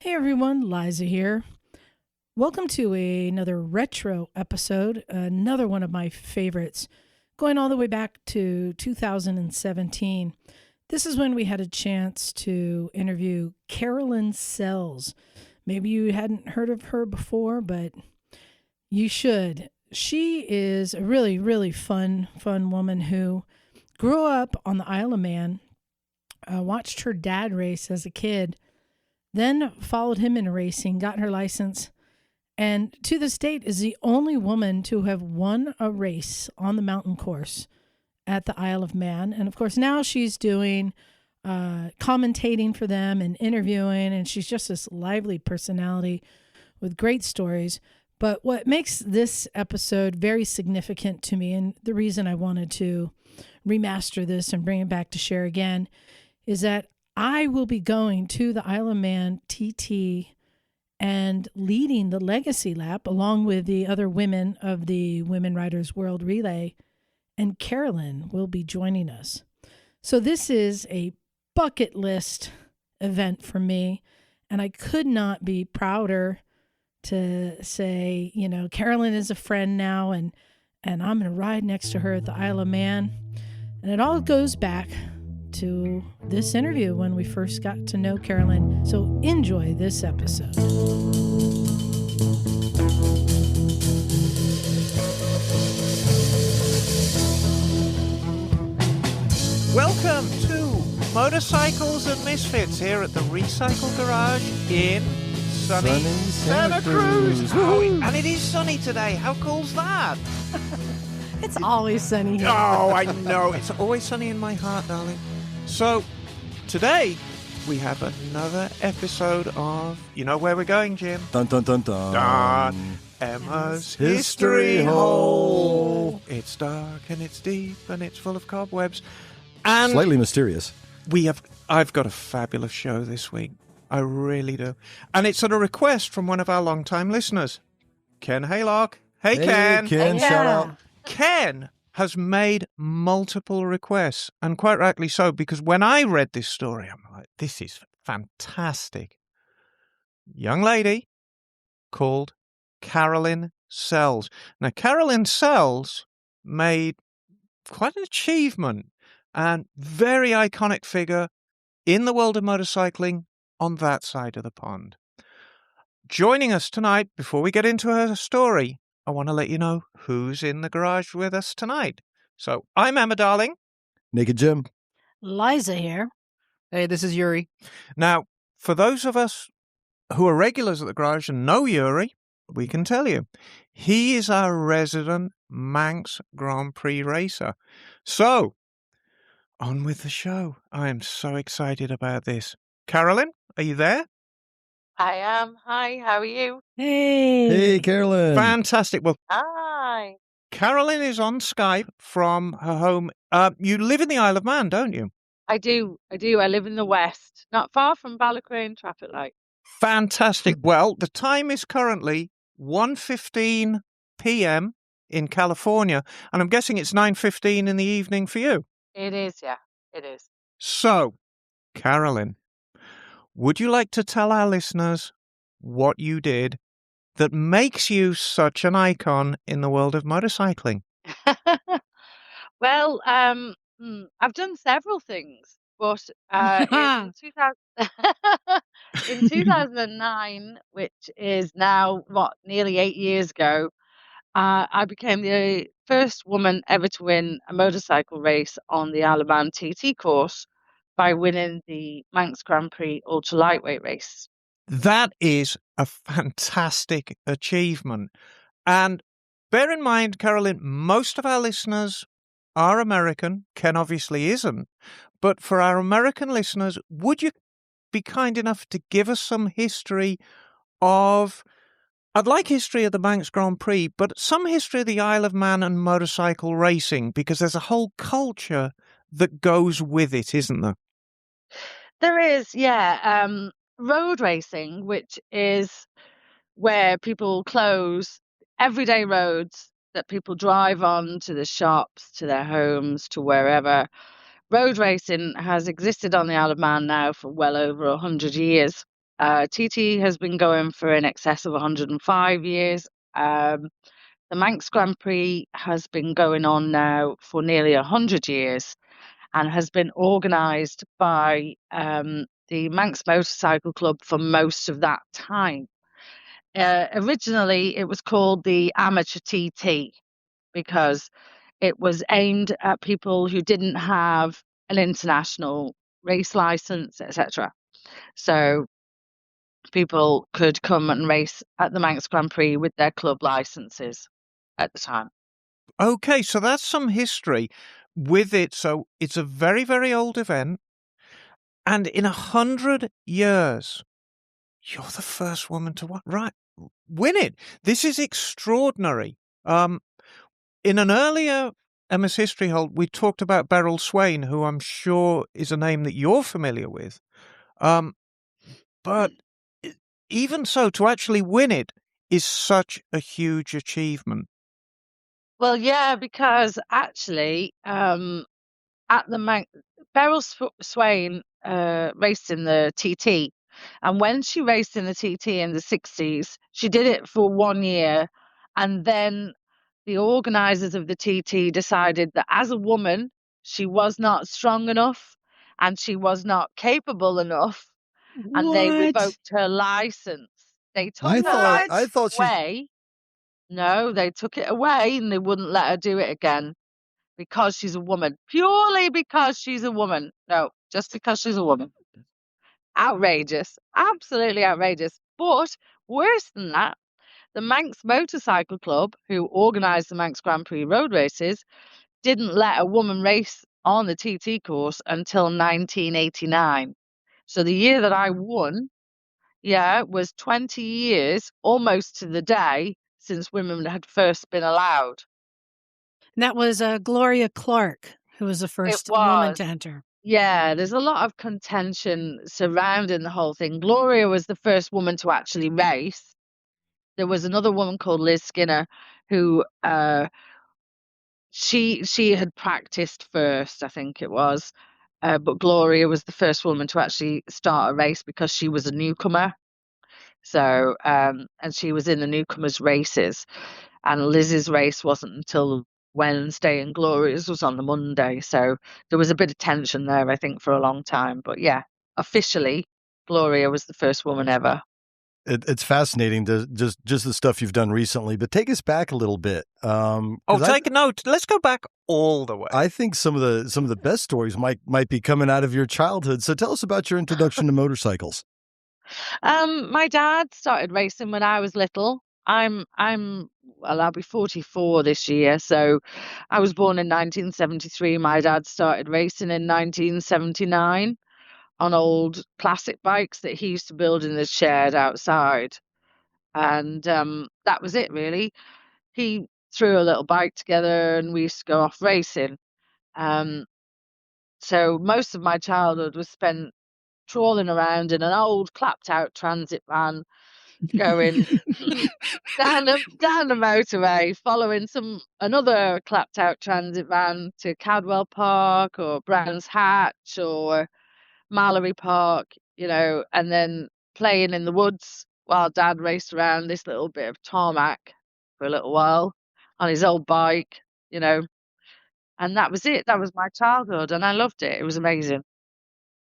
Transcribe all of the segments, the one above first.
Hey everyone, Liza here. Welcome to another retro episode, another one of my favorites, going all the way back to 2017. This is when we had a chance to interview Carolynn Sells. Maybe you hadn't heard of her before, but you should. She is a really, really fun woman who grew up on the Isle of Man, watched her dad race as a kid, then followed him in racing, got her license, and to this date is the only woman to have won a race on the mountain course at the Isle of Man. And of course, now she's doing commentating for them and interviewing, and she's just this lively personality with great stories. But what makes this episode very significant to me, and the reason I wanted to remaster this and bring it back to share again, is that I will be going to the Isle of Man TT and leading the Legacy Lap along with the other women of the Women Riders World Relay, and Carolynn will be joining us. So this is a bucket list event for me, and I could not be prouder to say, Carolynn is a friend now, and I'm going to ride next to her at the Isle of Man. And it all goes back to this interview when we first got to know Carolynn. So enjoy this episode. Welcome to Motorcycles and Misfits here at the Recycle Garage in sunny Santa Cruz. Oh, and it is sunny today. How cool's that? It's always sunny here. Oh, I know. It's always sunny in my heart, darling. So, today we have another episode of, you know where we're going, Jim? Dun dun dun dun. Emma's History Hole. It's dark and it's deep and it's full of cobwebs. And slightly mysterious. I've got a fabulous show this week. I really do. And it's at a request from one of our long-time listeners, Ken Haylock. Hey, Ken. Ken, Yeah. shout out. Ken has made multiple requests, and quite rightly so, because when I read this story, I'm like, this is fantastic. Young lady called Carolynn Sells. Now, Carolynn Sells made quite an achievement and very iconic figure in the world of motorcycling on that side of the pond. Joining us tonight, before we get into her story, I want to let you know who's in the garage with us tonight. So, I'm Emma, darling. Naked Jim. Liza here. Hey, this is Yuri. Now, for those of us who are regulars at the garage and know Yuri, we can tell you, he is our resident Manx Grand Prix racer. So, on with the show. I am so excited about this. Carolynn, are you there? I am. Hi, how are you? Hey. Hey, Carolynn. Fantastic. Well, Hi. Carolynn is on Skype from her home. You live in the Isle of Man, don't you? I do. I live in the west, not far from Ballacrane traffic light. Fantastic. Well, the time is currently 1:15 p.m. in California, and I'm guessing it's 9:15 in the evening for you. It is, yeah, it is. So, Carolynn, would you like to tell our listeners what you did that makes you such an icon in the world of motorcycling? Well, I've done several things, but in 2009, which is now, nearly 8 years ago, I became the first woman ever to win a motorcycle race on the Isle of Man TT course by winning the Manx Grand Prix ultra lightweight race. That is a fantastic achievement. And bear in mind, Carolynn, most of our listeners are American. Ken obviously isn't. But for our American listeners, would you be kind enough to give us some history of, I'd like history of the Manx Grand Prix, but some history of the Isle of Man and motorcycle racing, because there's a whole culture that goes with it, isn't there? There is, yeah. Road racing, which is where people close everyday roads that people drive on to the shops, to their homes, to wherever. Road racing has existed on the Isle of Man now for well over 100 years. TT has been going for in excess of 105 years. The Manx Grand Prix has been going on now for nearly 100 years and has been organised by the Manx Motorcycle Club for most of that time. Originally, it was called the Amateur TT because it was aimed at people who didn't have an international race license, etc. So people could come and race at the Manx Grand Prix with their club licenses at the time. Okay, so that's some history with it. So it's a very, very old event. And in 100 years, you're the first woman to win it. This is extraordinary. In an earlier MS History Hole, we talked about Beryl Swain, who I'm sure is a name that you're familiar with. But even so, to actually win it is such a huge achievement. Well, yeah, because actually, at the Beryl Swain raced in the TT, and when she raced in the TT in the 60s, she did it for 1 year, and then the organisers of the TT decided that as a woman, she was not strong enough and she was not capable enough, and they revoked her license. They took I her thought license she. away. No, they took it away and they wouldn't let her do it again because she's a woman. Purely because she's a woman. No, just because she's a woman. Outrageous. Absolutely outrageous. But worse than that, the Manx Motorcycle Club, who organised the Manx Grand Prix road races, didn't let a woman race on the TT course until 1989. So the year that I won, was 20 years, almost to the day, since women had first been allowed. And that was Gloria Clark, who was the first woman to enter. Yeah, there's a lot of contention surrounding the whole thing. Gloria was the first woman to actually race. There was another woman called Liz Skinner who she had practiced first, I think it was. But Gloria was the first woman to actually start a race because she was a newcomer. So, and she was in the newcomers races, and Liz's race wasn't until Wednesday and Gloria's was on the Monday. So there was a bit of tension there, I think, for a long time. But yeah, officially, Gloria was the first woman ever. It's fascinating to just the stuff you've done recently, but take us back a little bit. Take a note. Let's go back all the way. I think some of the best stories might be coming out of your childhood. So tell us about your introduction to motorcycles. My dad started racing when I was little. I'll be 44 this year, so I was born in 1973. My dad started racing in 1979 on old classic bikes that he used to build in the shed outside. And that was it, really. He threw a little bike together and we used to go off racing. So most of my childhood was spent trawling around in an old clapped out transit van going down the motorway, following another clapped out transit van to Cadwell Park or Brands Hatch or Mallory Park, and then playing in the woods while Dad raced around this little bit of tarmac for a little while on his old bike, and that was it. That was my childhood, and I loved it. It was amazing.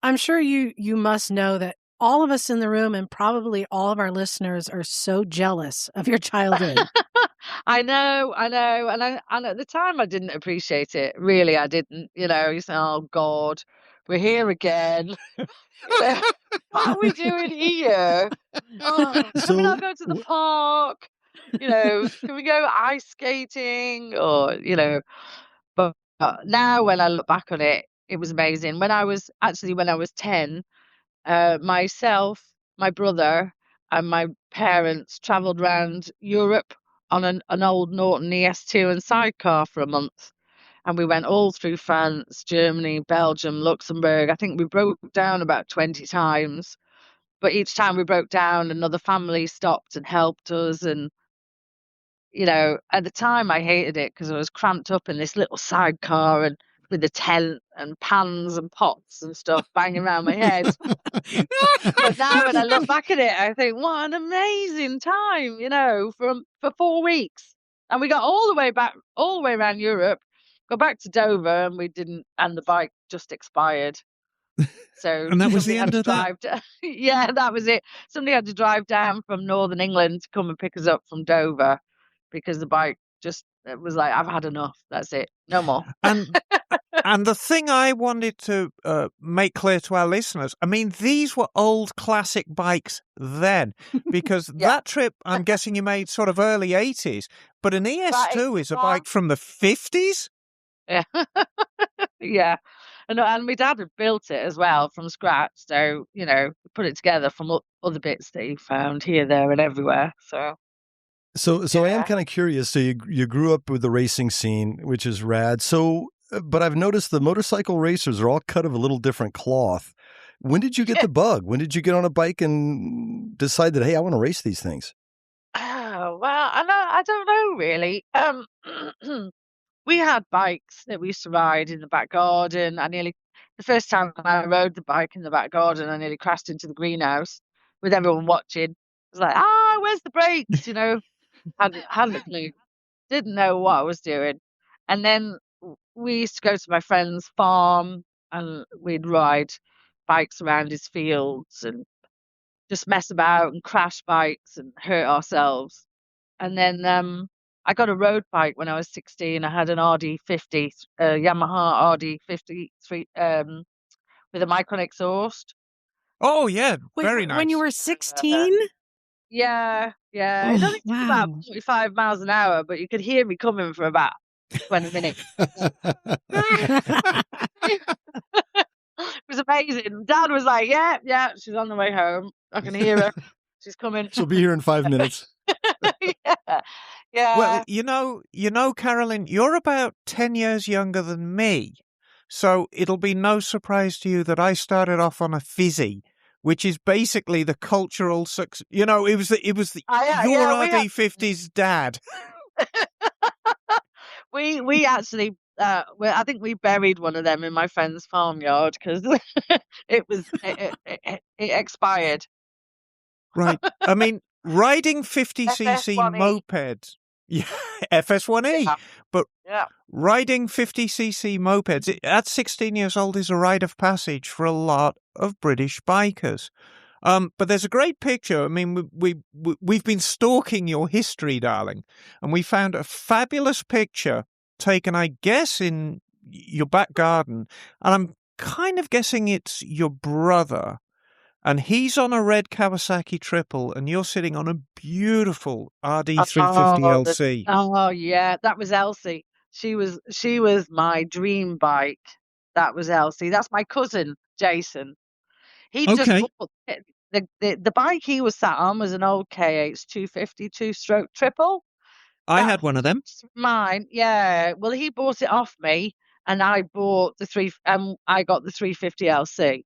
I'm sure you must know that all of us in the room and probably all of our listeners are so jealous of your childhood. I know. And at the time I didn't appreciate it. Really, I didn't. You say, oh God, we're here again. What are we doing here? Oh, can we not go to the park? Can we go ice skating? Or, but now when I look back on it, it was amazing. When I was 10, myself, my brother, and my parents travelled around Europe on an old Norton ES2 and sidecar for a month. And we went all through France, Germany, Belgium, Luxembourg. I think we broke down about 20 times. But each time we broke down, another family stopped and helped us. And, at the time I hated it because I was cramped up in this little sidecar and with a tent and pans and pots and stuff banging around my head. But now when I look back at it, I think, what an amazing time, for 4 weeks. And we got all the way around Europe, got back to Dover, and the bike just expired. So And that was somebody the had end to of that. drive. Yeah, that was it. Somebody had to drive down from Northern England to come and pick us up from Dover because the bike it was like, I've had enough. That's it. No more. And the thing I wanted to make clear to our listeners, I mean, these were old classic bikes then, because Yeah. that trip, I'm guessing you made sort of early 80s, but an ES2 is a bike from the 50s? Yeah. Yeah. And my dad had built it as well from scratch. So, put it together from other bits that he found here, there, and everywhere. So Yeah. I am kind of curious. So you grew up with the racing scene, which is rad. So, but I've noticed the motorcycle racers are all cut of a little different cloth. When did you get the bug? When did you get on a bike and decide that, hey, I want to race these things? Oh, well, I don't know really. We had bikes that we used to ride in the back garden. The first time I rode the bike in the back garden, I nearly crashed into the greenhouse with everyone watching. It was like, where's the brakes? Hadn't a clue. Didn't know what I was doing. And then we used to go to my friend's farm and we'd ride bikes around his fields and just mess about and crash bikes and hurt ourselves. And then I got a road bike when I was 16. I had an RD50, Yamaha RD50 with a Micron exhaust. Oh, yeah, very nice. When you were 16? Yeah. Oh, It only took about wow. 45 miles an hour, but you could hear me coming for about 20 minutes. It was amazing. Dad was like, yeah, she's on the way home. I can hear her. She's coming. She'll be here in 5 minutes. Yeah. Well, Carolyn, you're about 10 years younger than me. So it'll be no surprise to you that I started off on a fizzy, which is basically the cultural success. It was your RD50's dad. We actually, I think we buried one of them in my friend's farmyard because it expired. Right. I mean, riding 50cc FS1E. mopeds. Yeah, FS1E. Yeah. But Yeah. riding 50cc mopeds at 16 years old is a rite of passage for a lot of British bikers. But there's a great picture. I mean, we've been stalking your history, darling, and we found a fabulous picture taken, I guess, in your back garden. And I'm kind of guessing it's your brother. And he's on a red Kawasaki triple, and you're sitting on a beautiful RD350 LC. Oh yeah, that was Elsie. She was my dream bike. That was Elsie. That's my cousin Jason. He just bought the bike he was sat on was an old KH 250 two-stroke triple. I had one of them. Mine, yeah. Well, he bought it off me, and I bought I got the 350 LC.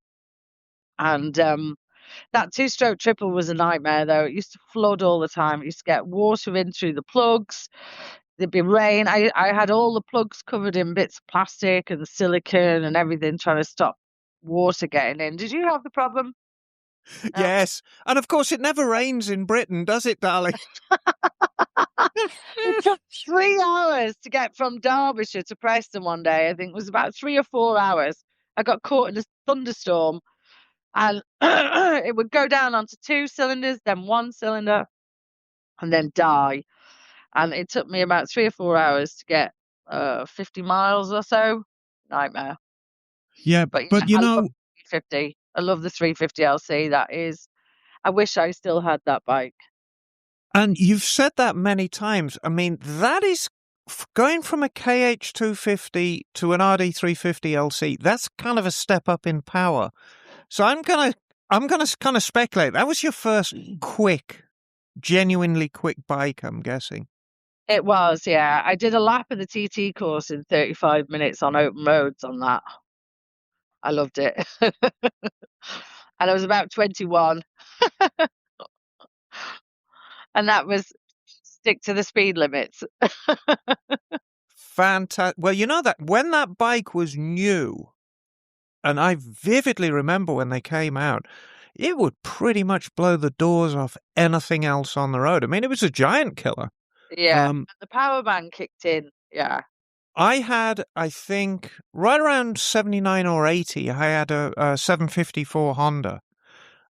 And that two-stroke triple was a nightmare, though. It used to flood all the time. It used to get water in through the plugs. There'd be rain. I had all the plugs covered in bits of plastic and silicone and everything, trying to stop water getting in. Did you have the problem? No. Yes. And of course, it never rains in Britain, does it, darling? It took 3 hours to get from Derbyshire to Preston one day. I think it was about 3 or 4 hours. I got caught in a thunderstorm. And it would go down onto 2 cylinders, then 1 cylinder, and then die. And it took me about 3 or 4 hours to get 50 miles or so. Nightmare. Yeah, but I love the 350. I love the 350 LC. I wish I still had that bike. And you've said that many times. I mean, that is going from a KH250 to an RD350 LC. That's kind of a step up in power. So I'm gonna kind of speculate. That was your first genuinely quick bike, I'm guessing. It was, yeah. I did a lap of the TT course in 35 minutes on open roads on that. I loved it. And I was about 21. And that was stick to the speed limits. fantastic. Well, you know that when that bike was new, and I vividly remember when they came out, it would pretty much blow the doors off anything else on the road. I mean, it was a giant killer. Yeah, and the power band kicked in. Yeah. I had, I think, right around 79 or 80, I had a 754 Honda.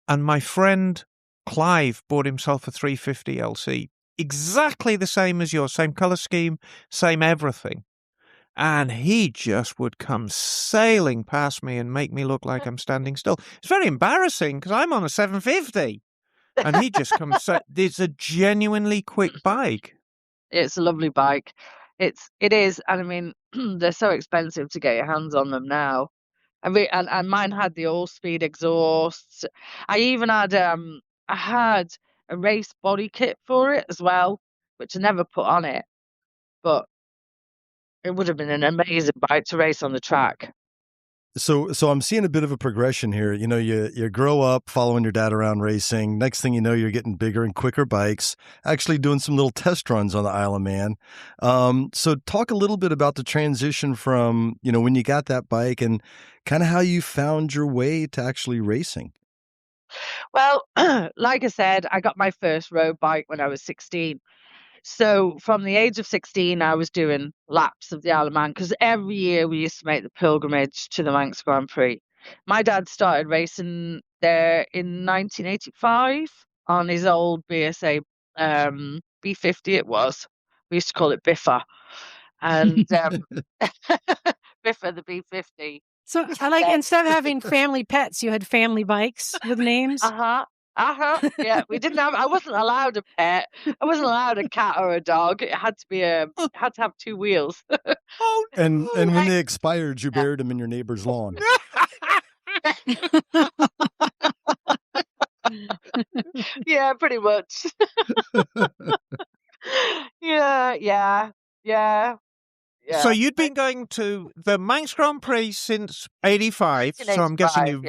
And my friend Clive bought himself a 350 LC. Exactly the same as yours, same color scheme, same everything. And he just would come sailing past me and make me look like I'm standing still. It's very embarrassing because I'm on a 750. And he just comes. It's a genuinely quick bike. It's a lovely bike. It is, and I mean, they're so expensive to get your hands on them now. And mine had the all-speed exhausts. I even had I had a race body kit for it as well, which I never put on it, but it would have been an amazing bike to race on the track. So I'm seeing a bit of a progression here. You know, you grow up following your dad around racing. Next thing you know, you're getting bigger and quicker bikes, actually doing some little test runs on the Isle of Man. So talk a little bit about the transition from, you know, when you got that bike and kind of how you found your way to actually racing. Well, like I said, I got my first road bike when I was 16. So from the age of 16, I was doing laps of the Isle of Man because every year we used to make the pilgrimage to the Manx Grand Prix. My dad started racing there in 1985 on his old BSA B50 it was. We used to call it Biffa. And Biffa the B50. So I like, instead of having family pets, you had family bikes with names. Yeah, we didn't have. I wasn't allowed a pet. I wasn't allowed a cat or a dog. It had to be had to have two wheels. Oh, And when they expired, you buried them in your neighbor's lawn. Yeah, pretty much. Yeah. So you'd been going to the Manx Grand Prix since 85. So I'm guessing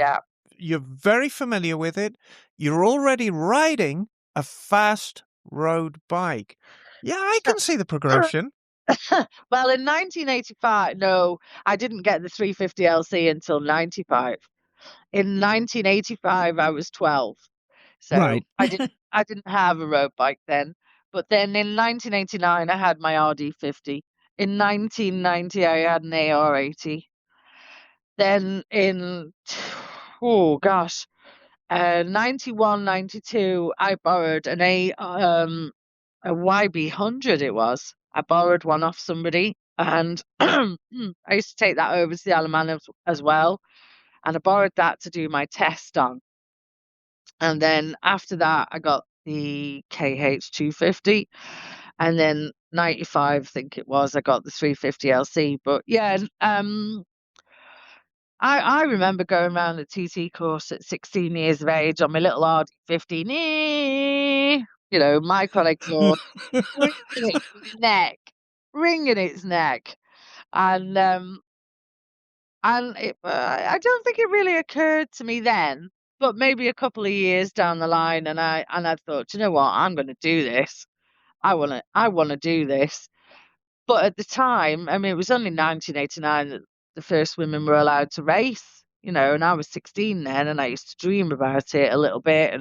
you're very familiar with it. You're already riding a fast road bike. Yeah, I can see the progression. Well, in 1985, no, I didn't get the 350 LC until 95. In 1985, I was 12. So Right. I didn't have a road bike then. But then in 1989, I had my RD50. In 1990, I had an AR80. Then in, oh gosh, 91, 92, I borrowed a YB100 it was. I borrowed one off somebody and I used to take that over to the Isle of Man as well. And I borrowed that to do my test on. And then after that, I got the KH250. And then 95, I think it was, I got the 350 LC. But yeah, I remember going around the TT course at 16 years of age on my little RD50, you know, micron exhaust, wringing its neck. And I don't think it really occurred to me then, but maybe a couple of years down the line, and I thought, you know what, I'm going to do this. I want to do this. But at the time, I mean, it was only 1989 that the first women were allowed to race, you know, and I was 16 then, and I used to dream about it a little bit,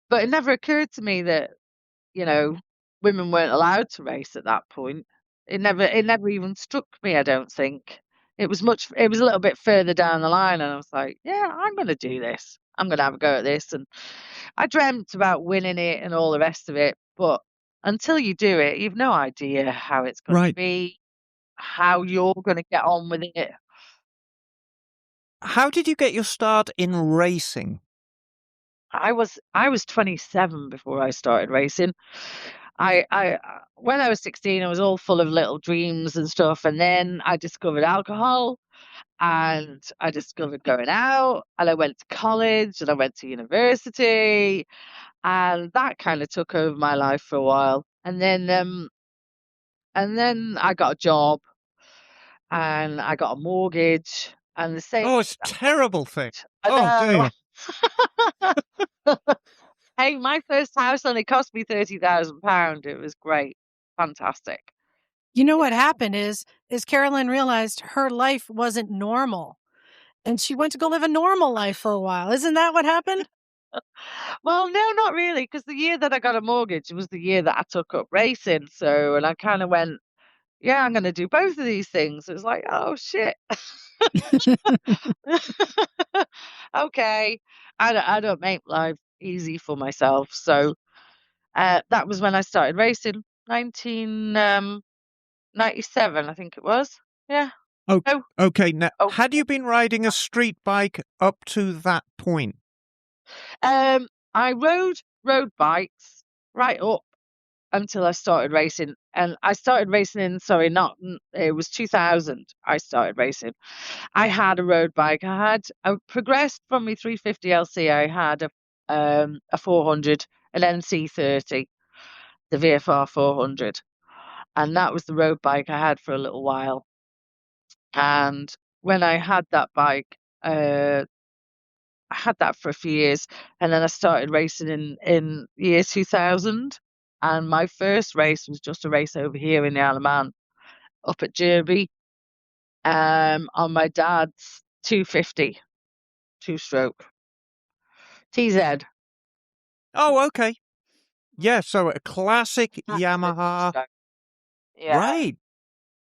but it never occurred to me that, you know, women weren't allowed to race at that point. It never even struck me, I don't think. It was a little bit further down the line, and I was like, yeah, I'm going to do this. I'm going to have a go at this. And I dreamt about winning it and all the rest of it. But until you do it, you've no idea how it's going to be, how you're going to get on with it. How did you get your start in racing? I was 27 before I started racing. I when I was 16, I was all full of little dreams and stuff, and then I discovered alcohol, and I discovered going out, and I went to college, and I went to university, and that kind of took over my life for a while. And then I got a job, and I got a mortgage, and the same. Oh, it's a terrible thing. I know. Hey, my first house only cost me £30,000. It was great. Fantastic. You know what happened is Carolyn realized her life wasn't normal, and she went to go live a normal life for a while. Isn't that what happened? Well, no, not really, because the year that I got a mortgage was the year that I took up racing. So, and I kind of went, yeah, I'm going to do both of these things. It was like, oh shit. Okay, I don't make life easy for myself. So that was when I started racing, 1997, I think it was. Yeah. Oh, Oh, okay. Now, oh. had you been riding a street bike up to that point? I rode road bikes right up until I started racing. And I started racing it was 2000 I started racing. I had a road bike. I progressed from my 350 LC. I had a 400, an NC30, the VFR 400. And that was the road bike I had for a little while. And when I had that bike, I had that for a few years, and then I started racing in year 2000. And my first race was just a race over here in the Isle of Man, up at Derby, on my dad's 250, two-stroke TZ. Oh, okay. Yeah, so a classic That's Yamaha. two-stroke. Yeah, Right.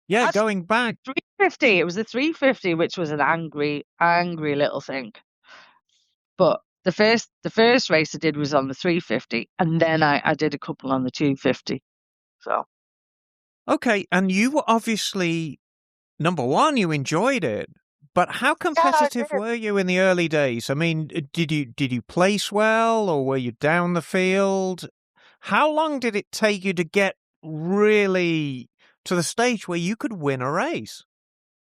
Yeah, actually, going back. 350. It was the 350, which was an angry, angry little thing. But the first race I did was on the 350, and then I did a couple on the 250. So Okay, and you were obviously, number one, you enjoyed it, but how yeah, I competitive did. were you in the early days? I mean, did you place well, or were you down the field? How long did it take you to get really to the stage where you could win a race?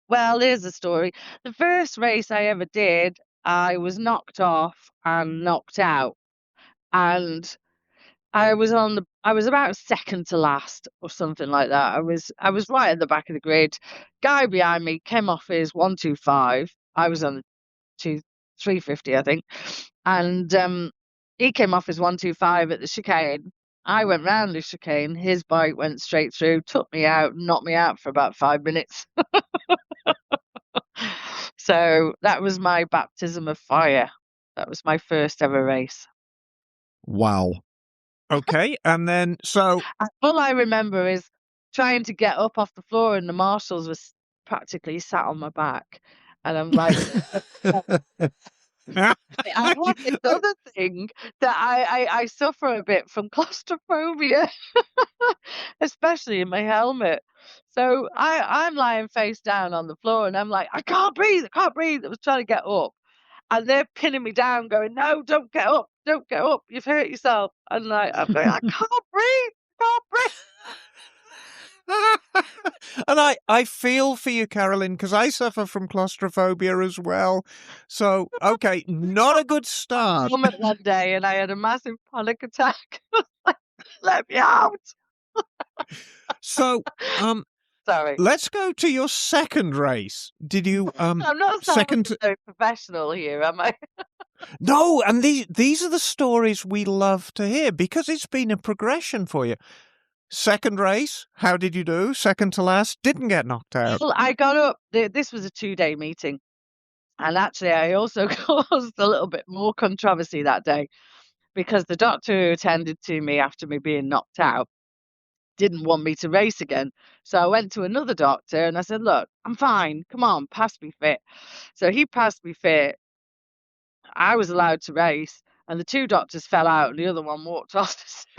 Well, here's the story. The first race I ever did, I was knocked off and knocked out, and I was about second to last or something like that. I was right at the back of the grid. Guy behind me came off his 125. I was on the 350, I think. And he came off his 125 at the chicane. I went round the chicane. His bike went straight through, took me out, knocked me out for about 5 minutes. So that was my baptism of fire. That was my first ever race. Wow. Okay, and then so All I remember is trying to get up off the floor, and the marshals was practically sat on my back. And I'm like, I have this other thing that I suffer a bit from claustrophobia, especially in my helmet. So I'm lying face down on the floor, and I'm like, I can't breathe, I can't breathe. I was trying to get up, and they're pinning me down, going, no, don't get up, don't get up, you've hurt yourself. And like, I'm going, I can't breathe, can't breathe. and I feel for you, Carolyn, because I suffer from claustrophobia as well. So, okay, not a good start. Moment one day, and I had a massive panic attack. Like, let me out. So, Sorry. let's go to your second race. Did you I'm not sounding second? so professional here, am I? No, and these are the stories we love to hear because it's been a progression for you. Second race, how did you do? Second to last, didn't get knocked out. Well, I got up. This was a 2-day meeting, and actually, I also caused a little bit more controversy that day because the doctor who attended to me after me being knocked out didn't want me to race again. So I went to another doctor and I said, "Look, I'm fine. Come on, pass me fit." So he passed me fit. I was allowed to race, and the two doctors fell out, and the other one walked off the circuit.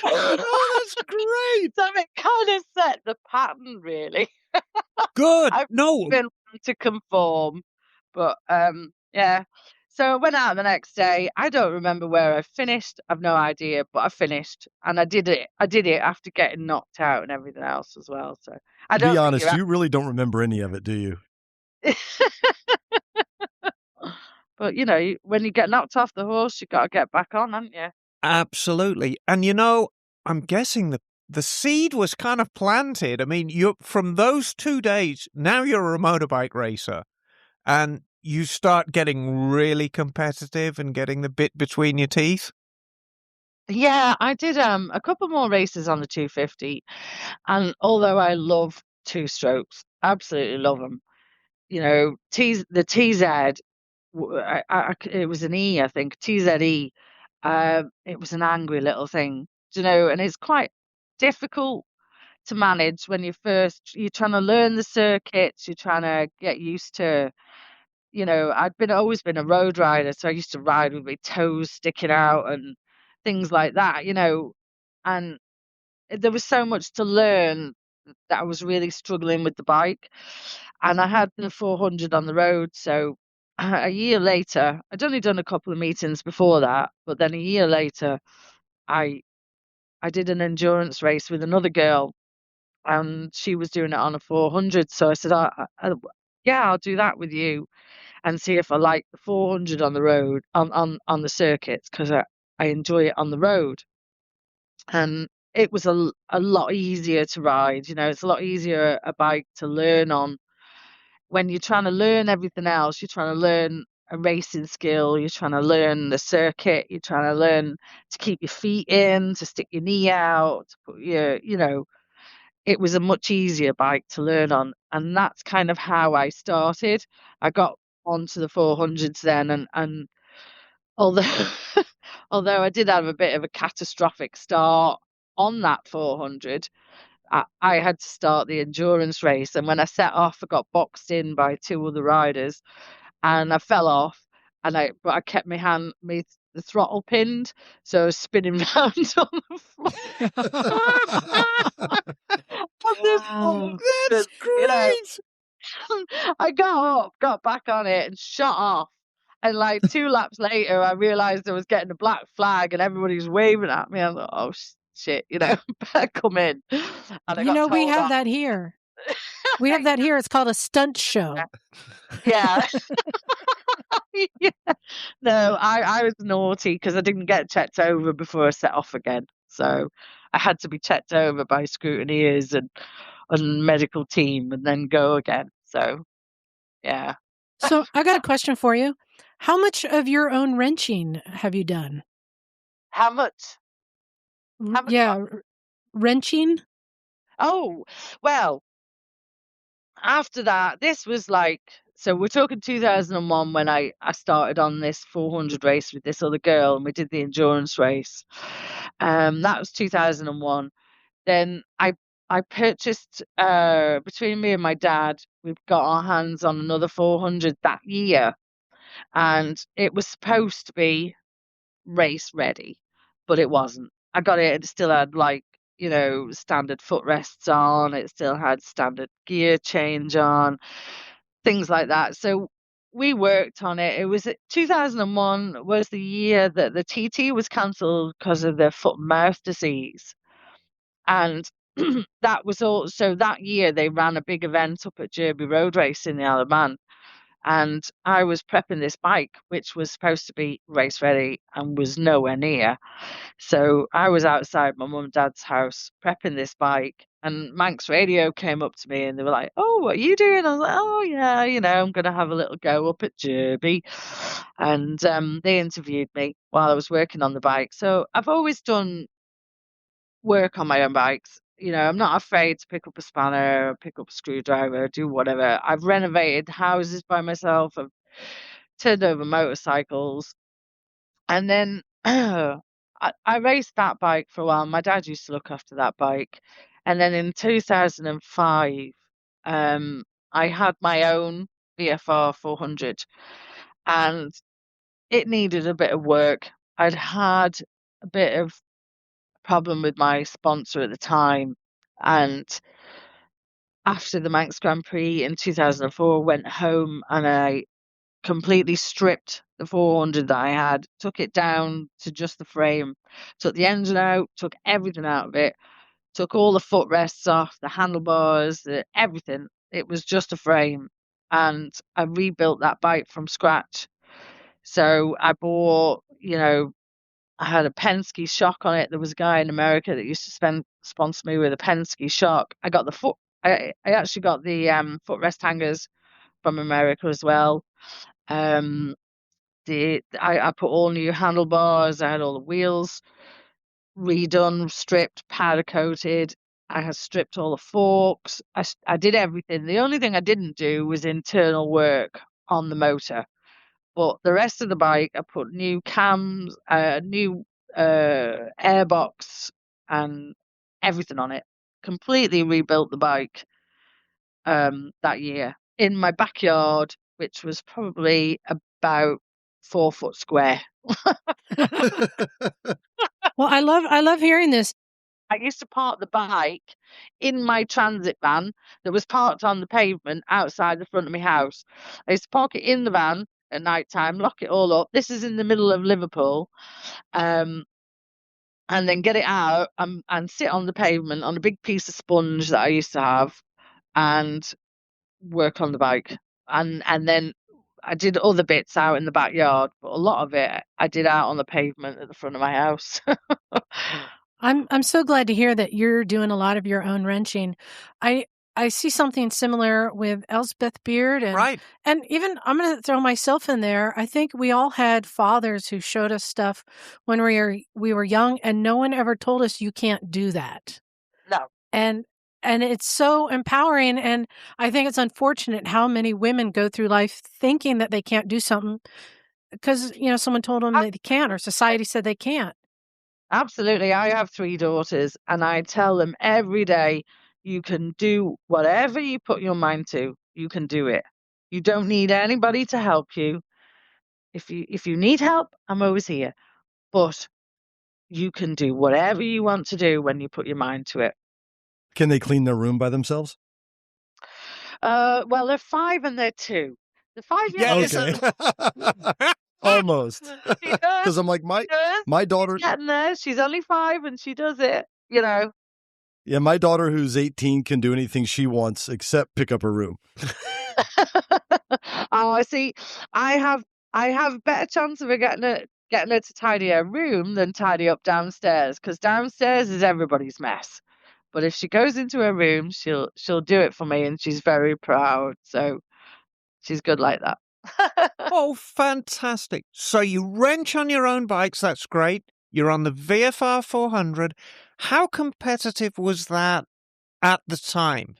Oh, that's great. So it kind of set the pattern, really. Good. I've No. been one to conform, but yeah. So I went out the next day. I don't remember where I finished. I've no idea, but I finished, and I did it. I did it after getting knocked out and everything else as well. So I don't Be think honest, you really don't remember any of it, do you? But you know, when you get knocked off the horse, you got to get back on, haven't you? Absolutely. And you know, I'm guessing the seed was kind of planted. I mean, you from those 2 days, now you're a motorbike racer and you start getting really competitive and getting the bit between your teeth. Yeah, I did a couple more races on the 250, and although I love two strokes, absolutely love them. You know, the TZ, it was an E, I think, TZE. It was an angry little thing, you know, and it's quite difficult to manage when you're trying to learn the circuits, you're trying to get used to, you know, always been a road rider, so I used to ride with my toes sticking out and things like that, you know, and there was so much to learn that I was really struggling with the bike. And I had the 400 on the road, so a year later, I'd only done a couple of meetings before that, but then a year later, I I did an endurance race with another girl, and she was doing it on a 400. So I said, "Yeah, I'll do that with you and see if I like the 400 on the road on the circuits because I enjoy it on the road." And it was a lot easier to ride. You know, it's a lot easier a bike to learn on when you're trying to learn everything else. You're trying to learn a racing skill. You're trying to learn the circuit. You're trying to learn to keep your feet in, to stick your knee out, to put your, you know, it was a much easier bike to learn on, and that's kind of how I started. I got onto the 400s then, and although although I did have a bit of a catastrophic start on that 400, I had to start the endurance race, and when I set off, I got boxed in by two other riders, and I fell off, but I kept the throttle pinned, so I was spinning round on the floor. On this Wow. 400, That's you know. great. I got up, got back on it, and shut off. And like 2 laps later, I realized I was getting a black flag, and everybody was waving at me. I thought, "Oh shit, you know, better come in." And I You got know, we told have off. that here. We have that here. It's called a stunt show. Yeah. Yeah. No, I was naughty because I didn't get checked over before I set off again. So I had to be checked over by scrutineers and medical team and then go again. So yeah. So I got a question for you. How much of your own wrenching have you done? How much? How much what? Yeah, wrenching. Oh, well, after that, this was like, so we're talking 2001 when I started on this 400 race with this other girl and we did the endurance race. That was 2001. Then I purchased between me and my dad, we've got our hands on another 400 that year, and it was supposed to be race ready, but it wasn't. I got it, it still had like, you know, standard footrests on, it still had standard gear change on, things like that. So we worked on it. It was 2001 was the year that the TT was cancelled because of the foot and mouth disease. And that was also that year they ran a big event up at Derby Road Race in the Isle of Man. And I was prepping this bike, which was supposed to be race ready and was nowhere near. So I was outside my mum and dad's house prepping this bike, and Manx Radio came up to me and they were like, "Oh, what are you doing?" I was like, "Oh, yeah, you know, I'm going to have a little go up at Derby." And they interviewed me while I was working on the bike. So I've always done work on my own bikes. You know, I'm not afraid to pick up a spanner, pick up a screwdriver, do whatever. I've renovated houses by myself. I've turned over motorcycles. And then I raced that bike for a while. My dad used to look after that bike. And then in 2005, I had my own VFR 400 and it needed a bit of work. I'd had a bit of problem with my sponsor at the time. And after the Manx Grand Prix in 2004, went home and I completely stripped the 400 that I had, took it down to just the frame, took the engine out, took everything out of it, took all the footrests off, the handlebars, everything. It was just a frame. And I rebuilt that bike from scratch. So I bought, you know, I had a Penske shock on it. There was a guy in America that used to sponsor me with a Penske shock. I got the I actually got the footrest hangers from America as well. I put all new handlebars. I had all the wheels redone, stripped, powder coated. I had stripped all the forks. I did everything. The only thing I didn't do was internal work on the motor. But the rest of the bike, I put new cams, new airbox, and everything on it. Completely rebuilt the bike that year in my backyard, which was probably about 4 foot square. Well, I love hearing this. I used to park the bike in my transit van that was parked on the pavement outside the front of my house. I used to park it in the van at night time, lock it all up. This is in the middle of Liverpool. And then get it out and sit on the pavement on a big piece of sponge that I used to have and work on the bike. And then I did other bits out in the backyard, but a lot of it I did out on the pavement at the front of my house. I'm so glad to hear that you're doing a lot of your own wrenching. I see something similar with Elspeth Beard and even I'm going to throw myself in there. I think we all had fathers who showed us stuff when we were young, and no one ever told us you can't do that. No. And it's so empowering, and I think it's unfortunate how many women go through life thinking that they can't do something because someone told them that they can't, or society said they can't. Absolutely. I have 3 daughters, and I tell them every day, you can do whatever you put your mind to. You can do it. You don't need anybody to help you. If you need help, I'm always here. But you can do whatever you want to do when you put your mind to it. Can they clean their room by themselves? Well, they're 5 and they're 2. The 5-year-old. Okay. Almost. She does. Because I'm like, my daughter. She's getting there. She's only 5 and she does it, Yeah, my daughter who's 18 can do anything she wants except pick up her room. Oh, I see. I have better chance of her getting her to tidy her room than tidy up downstairs, because downstairs is everybody's mess. But if she goes into her room, she'll do it for me, and she's very proud. So she's good like that. Oh, fantastic. So you wrench on your own bikes. That's great. You're on the VFR 400. How competitive was that at the time?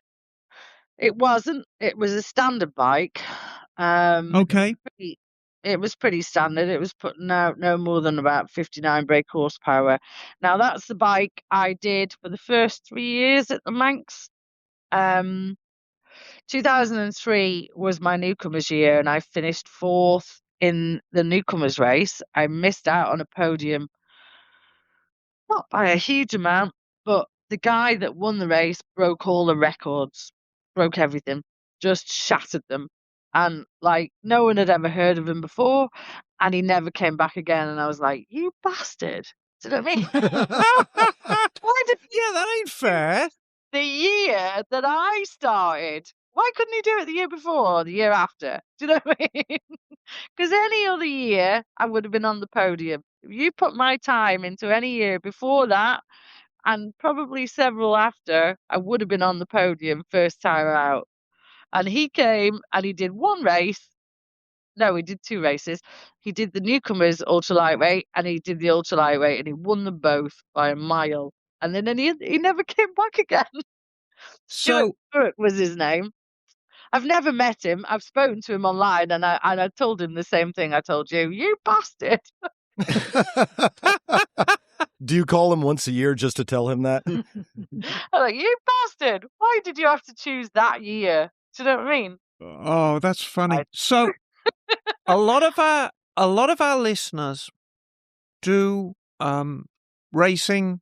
It wasn't. It was a standard bike. Okay. It was pretty standard. It was putting out no more than about 59 brake horsepower. Now, that's the bike I did for the first 3 years at the Manx. 2003 was my newcomers year, and I finished 4th in the newcomers race. I missed out on a podium, not by a huge amount, but the guy that won the race broke all the records, broke everything, just shattered them. And no one had ever heard of him before, and he never came back again. And I was like, you bastard. Do you know what I mean? Why did Yeah, that ain't fair. the year that I started, why couldn't he do it the year before or the year after? Do you know what I mean? Because any other year, I would have been on the podium. If you put my time into any year before that, and probably several after, I would have been on the podium first time out. And he came and he did one race. No, he did 2 races. He did the newcomers ultra lightweight and he did the ultra lightweight, and he won them both by a mile. And then he never came back again. So Stuart was his name. I've never met him. I've spoken to him online, and I told him the same thing I told you. You bastard. Do you call him once a year just to tell him that? I'm like, you bastard. Why did you have to choose that year? Do you know what I mean? Oh, that's funny. So a lot of our listeners do racing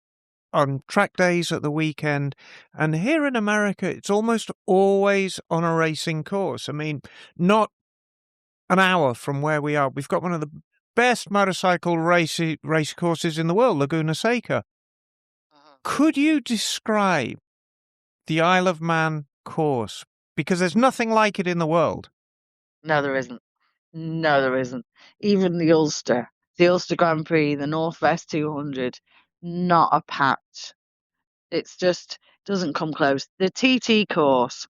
on track days at the weekend, and here in America it's almost always on a racing course. I mean, not an hour from where we are, we've got one of the best motorcycle race courses in the world, Laguna Seca. Could you describe the Isle of Man course? Because there's nothing like it in the world. No, there isn't. No, there isn't. Even the Ulster Grand Prix, the Northwest 200, not a patch. It's just doesn't come close. The TT course,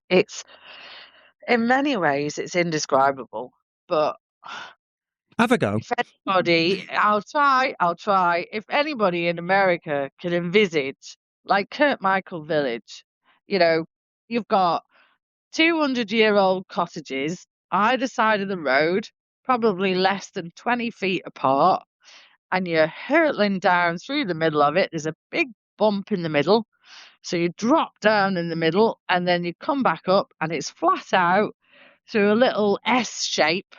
it's in many ways it's indescribable, but Have a go. If anybody, I'll try. If anybody in America can envisage, like Kurt Michael Village, you know, you've got 200-year-old cottages either side of the road, probably less than 20 feet apart, and you're hurtling down through the middle of it. There's a big bump in the middle. So you drop down in the middle and then you come back up and it's flat out through a little S shape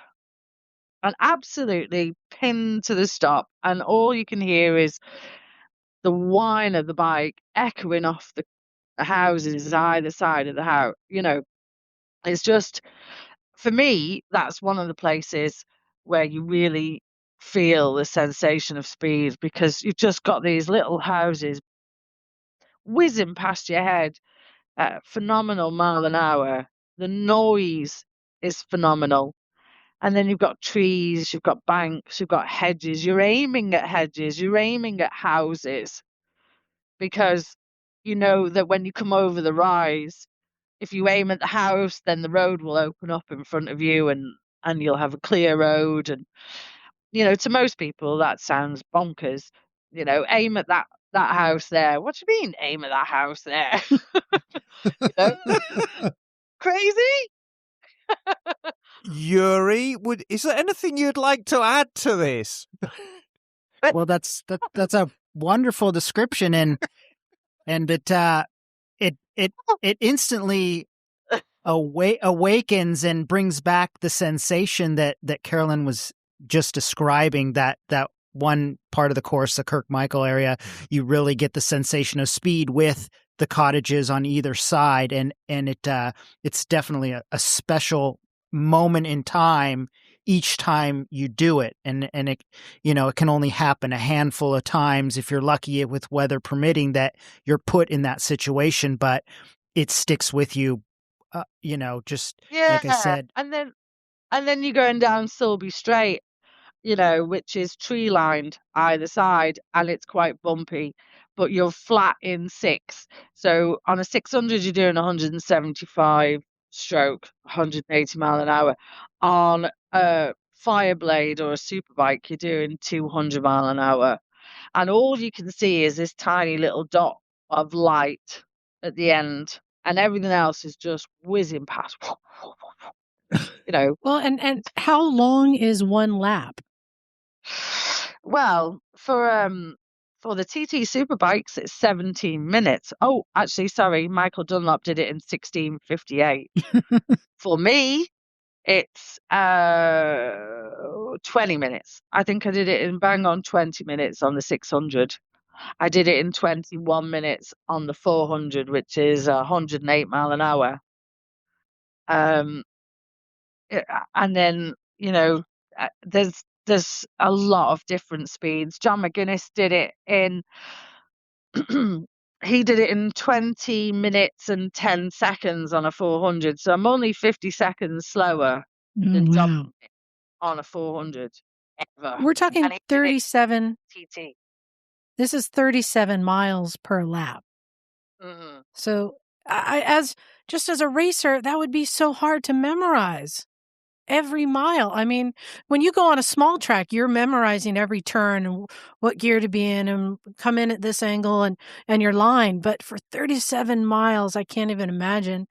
and absolutely pinned to the stop. And all you can hear is the whine of the bike echoing off the houses either side of the house. It's just, for me, that's one of the places where you really feel the sensation of speed because you've just got these little houses whizzing past your head at a phenomenal mile an hour. The noise is phenomenal. And then you've got trees, you've got banks, you've got hedges. You're aiming at hedges, you're aiming at houses because you know that when you come over the rise, if you aim at the house, then the road will open up in front of you and you'll have a clear road. And, to most people, that sounds bonkers. Aim at that house there. What do you mean, aim at that house there? you know? Crazy? Yuri, is there anything you'd like to add to this? Well, that's a wonderful description, and it instantly awakens and brings back the sensation that Carolynn was just describing. That one part of the course, the Kirkmichael area, you really get the sensation of speed with the cottages on either side, and it's definitely a special moment in time each time you do it, and it it can only happen a handful of times if you're lucky with weather permitting that you're put in that situation, but it sticks with you, just like I said. And then you're going down Silby Straight, which is tree lined either side, and it's quite bumpy, but you're flat in six. So on a 600, you're doing 175 stroke, 180 mile an hour. On a Fireblade or a Superbike, you're doing 200 mile an hour. And all you can see is this tiny little dot of light at the end, and everything else is just whizzing past. Well, and how long is one lap? Well, for the TT Superbikes, it's 17 minutes. Oh, actually, sorry, Michael Dunlop did it in 16:58. For me, it's 20 minutes. I think I did it in bang on 20 minutes on the 600. I did it in 21 minutes on the 400, which is 108 mile an hour. And then, there's a lot of different speeds. John McGuinness did it in he did it in 20 minutes and 10 seconds on a 400. So I'm only 50 seconds slower than John on a 400 ever. We're talking 37 TT. This is 37 miles per lap. Mm-hmm. So as a racer, that would be so hard to memorize. Every mile. I mean, when you go on a small track, you're memorizing every turn and what gear to be in and come in at this angle and your line. But for 37 miles, I can't even imagine,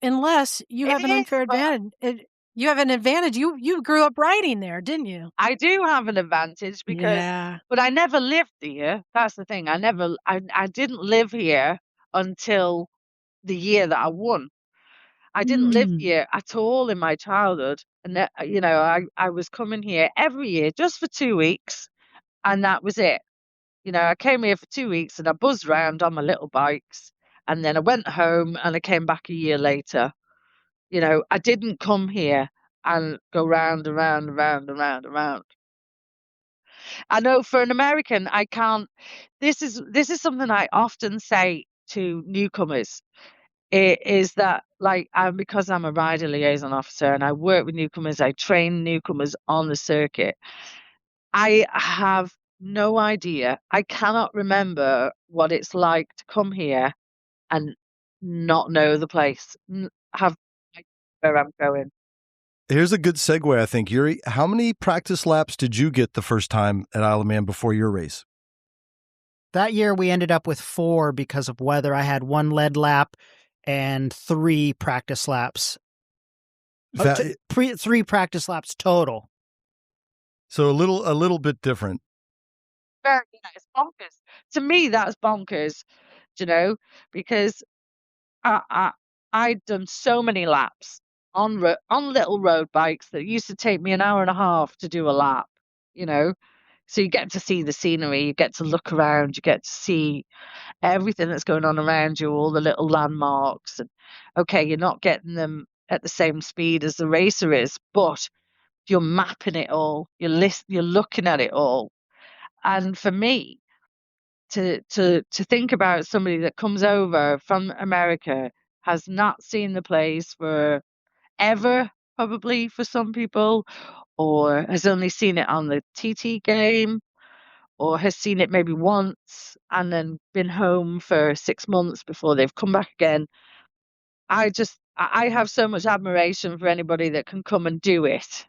unless you have an unfair advantage. You have an advantage. You grew up riding there, didn't you? I do have an advantage but I never lived here. That's the thing. I didn't live here until the year that I won. I didn't live here at all in my childhood. And, I was coming here every year just for 2 weeks. And that was it. I came here for 2 weeks and I buzzed around on my little bikes. And then I went home and I came back a year later. I didn't come here and go round and round and round and round and round. I know for an American, I can't. This is something I often say to newcomers. It is that, because I'm a rider liaison officer and I work with newcomers, I train newcomers on the circuit. I have no idea. I cannot remember what it's like to come here and not know the place, have where I'm going. Here's a good segue, I think. Yuri, how many practice laps did you get the first time at Isle of Man before your race? That year we ended up with 4 because of weather. I had 1 lead lap and 3 practice laps. 3 practice laps total. So a little bit different. Very it's bonkers. To me, that's bonkers, because I'd done so many laps on little road bikes that used to take me an hour and a half to do a lap, So you get to see the scenery, you get to look around, you get to see everything that's going on around you, all the little landmarks. And okay, you're not getting them at the same speed as the racer is, but you're mapping it all. You're looking at it all. And for me, to think about somebody that comes over from America, has not seen the place for ever, probably for some people, or has only seen it on the TT game, or has seen it maybe once and then been home for 6 months before they've come back again. I have so much admiration for anybody that can come and do it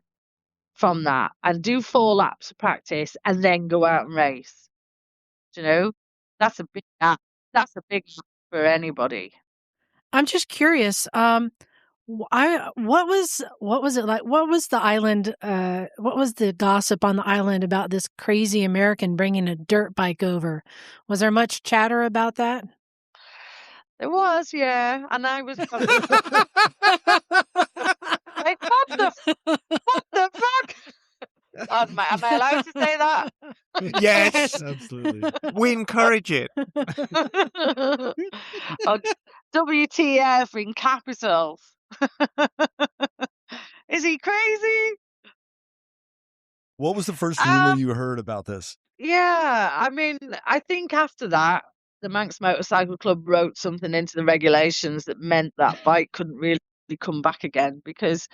from that and do 4 laps of practice and then go out and race. That's a big gap. That's a big gap for anybody. I'm just curious. What was it like? What was the island? What was the gossip on the island about this crazy American bringing a dirt bike over? Was there much chatter about that? There was, yeah, and I was like, what the fuck? Am I allowed to say that? Yes, absolutely. We encourage it. WTF in capitals. Is he crazy? What was the first rumor you heard about this? Yeah, I mean, I think after that, the Manx Motorcycle Club wrote something into the regulations that meant that bike couldn't really come back again, because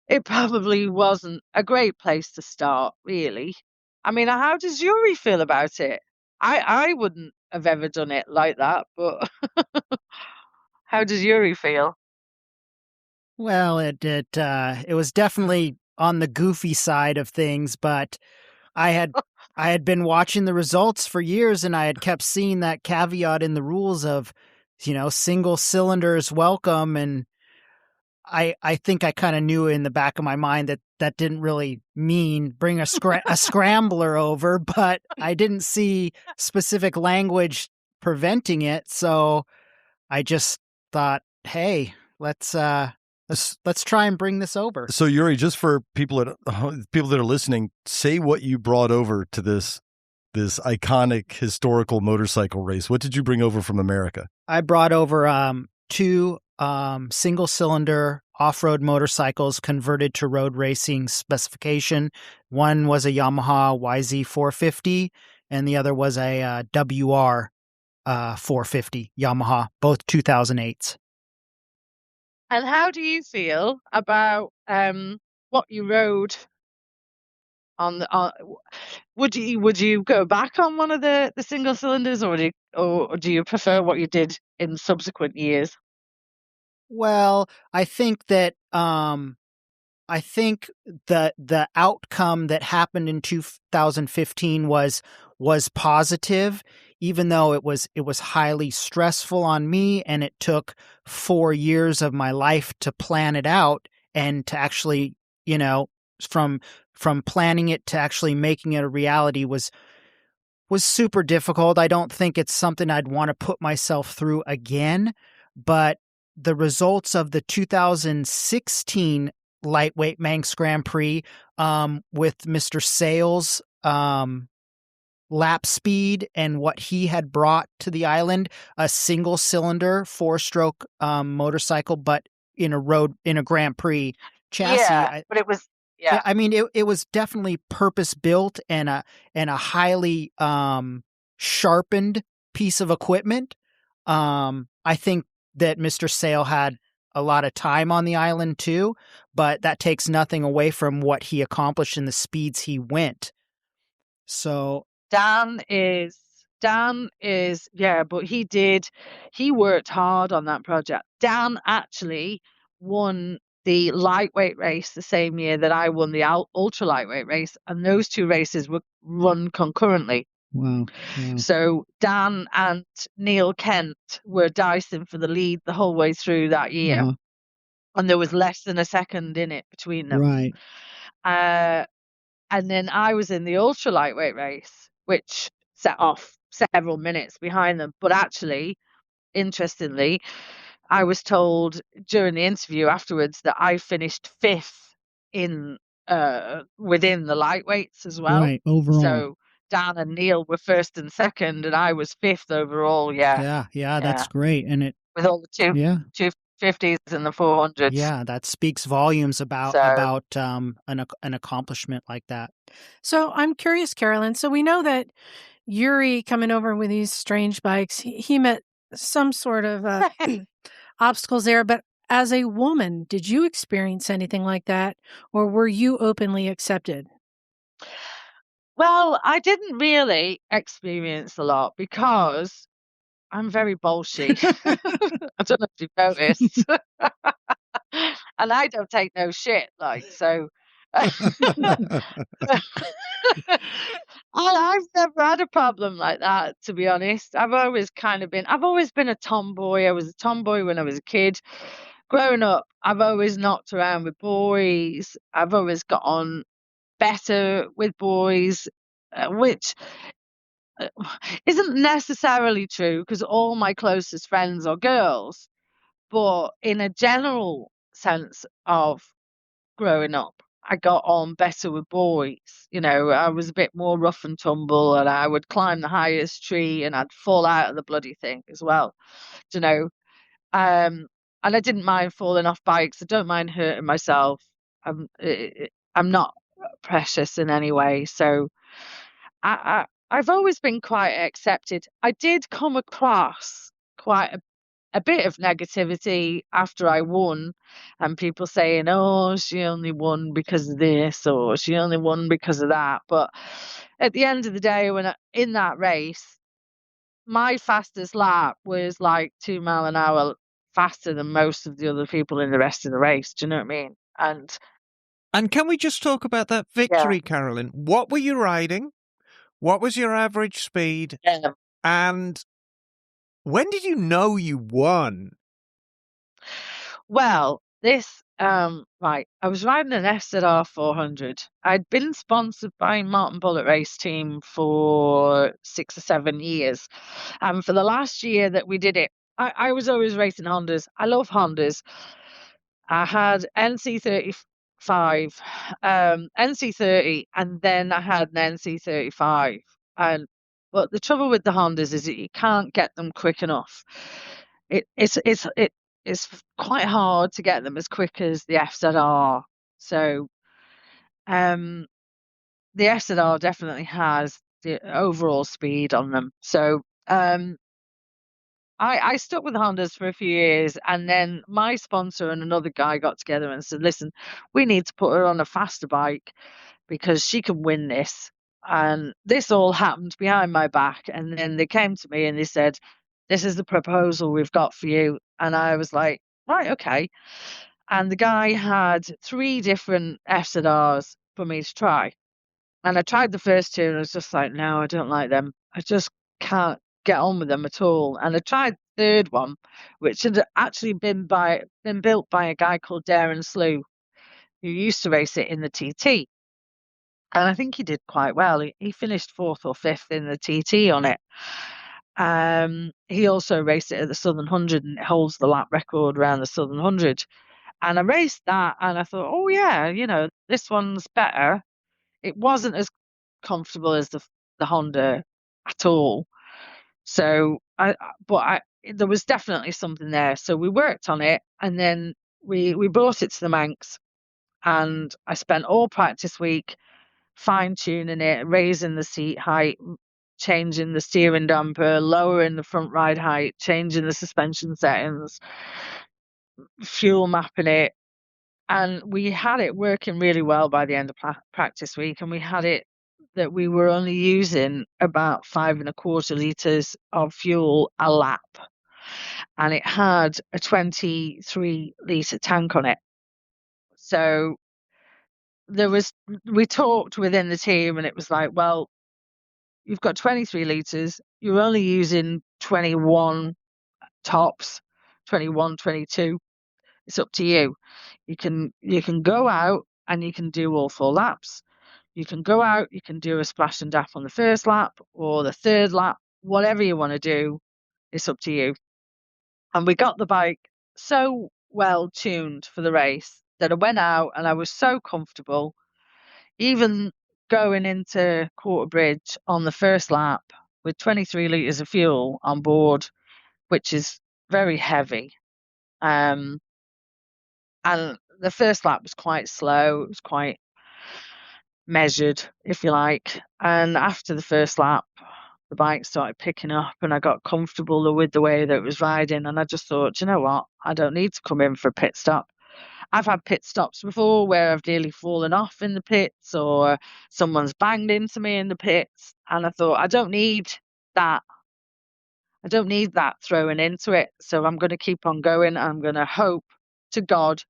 it probably wasn't a great place to start, really. I mean, how does Yuri feel about it? I wouldn't have ever done it like that, but how does Yuri feel? Well, it was definitely on the goofy side of things, but I had been watching the results for years, and I had kept seeing that caveat in the rules of, single cylinders welcome, and I think I kind of knew in the back of my mind that didn't really mean bring a scrambler over, but I didn't see specific language preventing it, so I just thought, hey, let's try and bring this over. So Yuri, just for people that are listening, say what you brought over to this iconic historical motorcycle race. What did you bring over from America? I brought over 2 single cylinder off-road motorcycles converted to road racing specification. One was a Yamaha YZ450 and the other was a WR 450 Yamaha, both 2008s. And how do you feel about what you rode on the? Would you go back on one of the single cylinders, or do you prefer what you did in subsequent years? Well, I think that the outcome that happened in 2015 was positive, even though it was highly stressful on me, and it took 4 years of my life to plan it out and to actually, from planning it to actually making it a reality was super difficult. I don't think it's something I'd want to put myself through again, but the results of the 2016 lightweight Manx Grand Prix with Mr. Sells' lap speed and what he had brought to the island, a single cylinder 4-stroke motorcycle, but in a Grand Prix chassis. Yeah, but it was I mean, it was definitely purpose built and a highly sharpened piece of equipment. I think that Mr. Sale had a lot of time on the island too, but that takes nothing away from what he accomplished and the speeds he went. So Dan is but he worked hard on that project. Dan actually won the lightweight race the same year that I won the ultra lightweight race, and those two races were run concurrently. Wow. So Dan and Neil Kent were dicing for the lead the whole way through that year, and there was less than a second in it between them. Right. And then I was in the ultra lightweight race, which set off several minutes behind them. But actually, interestingly, I was told during the interview afterwards that I finished 5th in within the lightweights as well. Right, overall. So Dan and Neil were 1st and 2nd, and I was 5th overall. Yeah, that's great. And it with all the 250s and the 400s. Yeah, that speaks volumes about an accomplishment like that. So I'm curious, Carolyn. So we know that Yuri coming over with these strange bikes, he met some sort of obstacles there. But as a woman, did you experience anything like that, or were you openly accepted? Well, I didn't really experience a lot because I'm very bolshy. I don't know if you've noticed. And I don't take no shit, like, so. I've never had a problem like that, to be honest. I've always been a tomboy. I was a tomboy when I was a kid. Growing up, I've always knocked around with boys. I've always got on better with boys, which isn't necessarily true because all my closest friends are girls. But in a general sense of growing up, I got on better with boys. You know, I was a bit more rough and tumble, and I would climb the highest tree and I'd fall out of the bloody thing as well. You know, and I didn't mind falling off bikes. I don't mind hurting myself. I'm not precious in any way. So I've always been quite accepted. I did come across quite a bit of negativity after I won, and people saying, "Oh, she only won because of this," or "She only won because of that." But at the end of the day, in that race, my fastest lap was like 2 miles an hour faster than most of the other people in the rest of the race. Do you know what I mean? And can we just talk about that victory, Carolyn? What were you riding? What was your average speed? And when did you know you won? Well, right, I was riding an SZR 400. I'd been sponsored by Martin Bullet Race Team for 6 or 7 years. And for the last year that we did it, I was always racing Hondas. I love Hondas. I had NC35, NC30, and then I had an NC35. But the trouble with the Hondas is that you can't get them quick enough. It's quite hard to get them as quick as the FZR. So, the FZR definitely has the overall speed on them. So, I stuck with Hondas for a few years, and then my sponsor and another guy got together and said, "Listen, we need to put her on a faster bike because she can win this." And this all happened behind my back. And then they came to me and they said, "This is the proposal we've got for you." And I was like, "Right, okay." And the guy had 3 different FZRs for me to try. And I tried the first 2 and I was just like, "No, I don't like them. I just can't get on with them at all." And I tried the 3rd one, which had actually been built by a guy called Darren Slew, who used to race it in the TT. And I think he did quite well. He finished 4th or 5th in the TT on it. He also raced it at the Southern 100, and it holds the lap record around the Southern 100. And I raced that and I thought, "Oh yeah, you know, this one's better." It wasn't as comfortable as the Honda at all. So there was definitely something there. So we worked on it, and then we brought it to the Manx, and I spent all practice week fine tuning it, raising the seat height, changing the steering damper, lowering the front ride height, changing the suspension settings, fuel mapping it. And we had it working really well by the end of practice week. And we had it that we were only using about 5.25 litres of fuel a lap. And it had a 23 litre tank on it. So we talked within the team, and it was like, well, you've got 23 litres, you're only using 21 tops, 21, 22. It's up to you. You can go out and you can do all 4 laps. You can go out, you can do a splash and daff on the first lap or the third lap, whatever you want to do, it's up to you. And we got the bike so well tuned for the race that I went out and I was so comfortable. Even going into Quarter Bridge on the first lap with 23 litres of fuel on board, which is very heavy. And the first lap was quite slow. It was quite measured, if you like. And after the first lap, the bike started picking up and I got comfortable with the way that it was riding. And I just thought, you know what? I don't need to come in for a pit stop. I've had pit stops before where I've nearly fallen off in the pits or someone's banged into me in the pits. And I thought, I don't need that. I don't need that thrown into it. So I'm going to keep on going. I'm going to hope to God,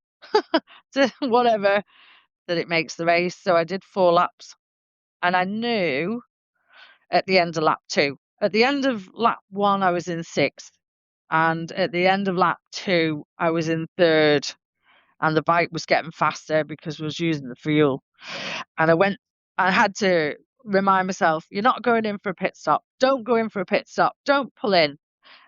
to whatever, that it makes the race. So I did 4 laps. And I knew at the end of lap 2. At the end of lap 1, I was in 6th. And at the end of lap 2, I was in 3rd. And the bike was getting faster because I was using the fuel. And I had to remind myself, you're not going in for a pit stop. Don't go in for a pit stop. Don't pull in.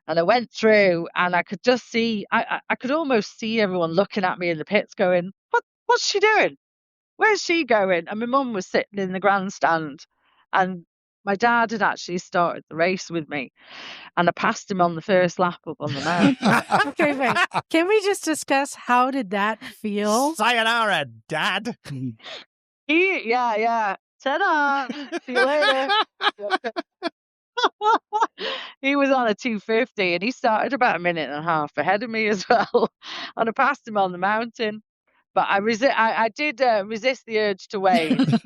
And I went through and I could just see, I could almost see everyone looking at me in the pits going, what's she doing? Where's she going? And my mum was sitting in the grandstand and my dad had actually started the race with me and I passed him on the first lap up on the mountain. Okay, wait. Can we just discuss how did that feel? Sayonara, Dad. Yeah. Ta-da! See you later. He was on a 250 and he started about a minute and a half ahead of me as well. And I passed him on the mountain. But I did resist the urge to wave.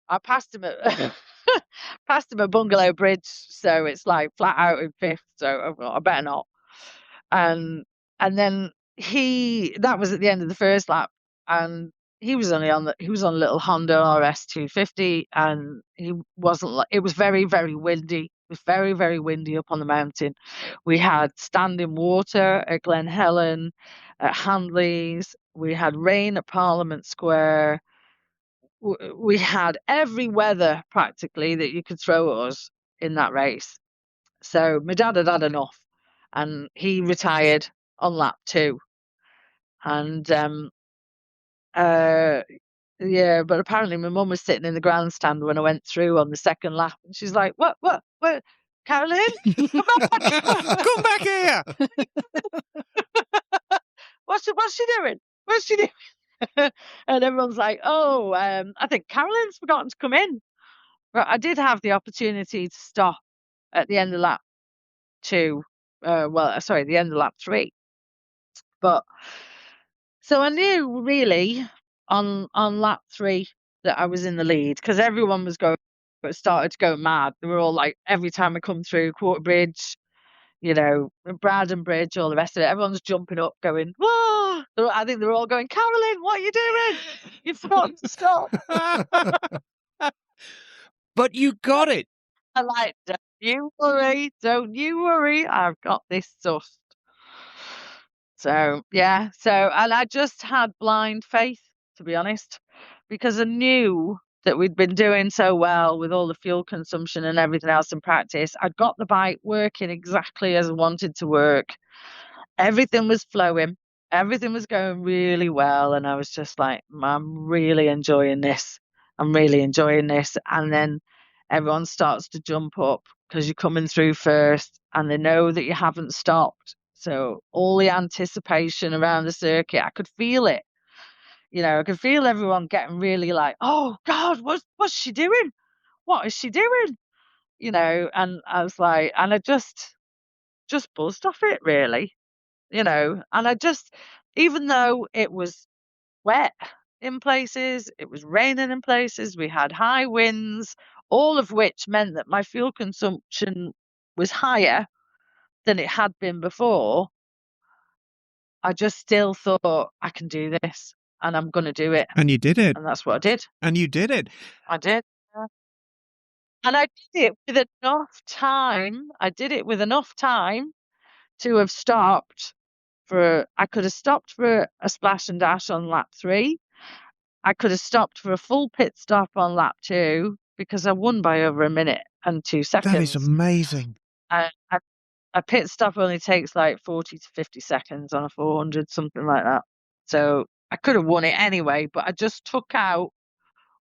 I passed him at Bungalow Bridge, so it's like flat out in 5th. So I better not. And then that was at the end of the first lap, and he was on a little Honda RS 250, and it was very, very windy. It was very, very windy up on the mountain. We had standing water at Glen Helen, at Handley's. We had rain at Parliament Square. We had every weather practically that you could throw at us in that race. So my dad had had enough and he retired on lap 2. And yeah, but apparently my mum was sitting in the grandstand when I went through on the second lap and she's like, what, Carolynn? Come back here. What's she doing? What's she doing? And everyone's like, oh, I think Carolynn's forgotten to come in. But I did have the opportunity to stop at the end of lap 2. The end of lap 3. But so I knew really on lap 3 that I was in the lead because everyone was started to go mad. They were all like, every time I come through Quarter Bridge, Braddon Bridge, all the rest of it, everyone's jumping up, going, whoa! I think they were all going, Carolynn, what are you doing? You've forgotten to stop. But you got it. I'm like, don't you worry, I've got this sussed. So, yeah. And I just had blind faith, to be honest, because I knew that we'd been doing so well with all the fuel consumption and everything else in practice. I'd got the bike working exactly as I wanted to work. Everything was flowing. Everything was going really well. And I was just like, I'm really enjoying this. I'm really enjoying this. And then everyone starts to jump up because you're coming through first and they know that you haven't stopped. So all the anticipation around the circuit, I could feel it. I could feel everyone getting really like, oh God, what's she doing? What is she doing? And I was like, and I just buzzed off it really, and I just, even though it was wet in places, it was raining in places, we had high winds, all of which meant that my fuel consumption was higher than it had been before. I just still thought, I can do this. and I'm going to do it. And you did it. And that's what I did. And you did it. I did. Yeah. And I did it with enough time. I did it with enough time to have stopped I could have stopped for a splash and dash on lap 3. I could have stopped for a full pit stop on lap 2 because I won by over a minute and 2 seconds. That is amazing. A pit stop only takes like 40 to 50 seconds on a 400, something like that. So I could have won it anyway, but I just took out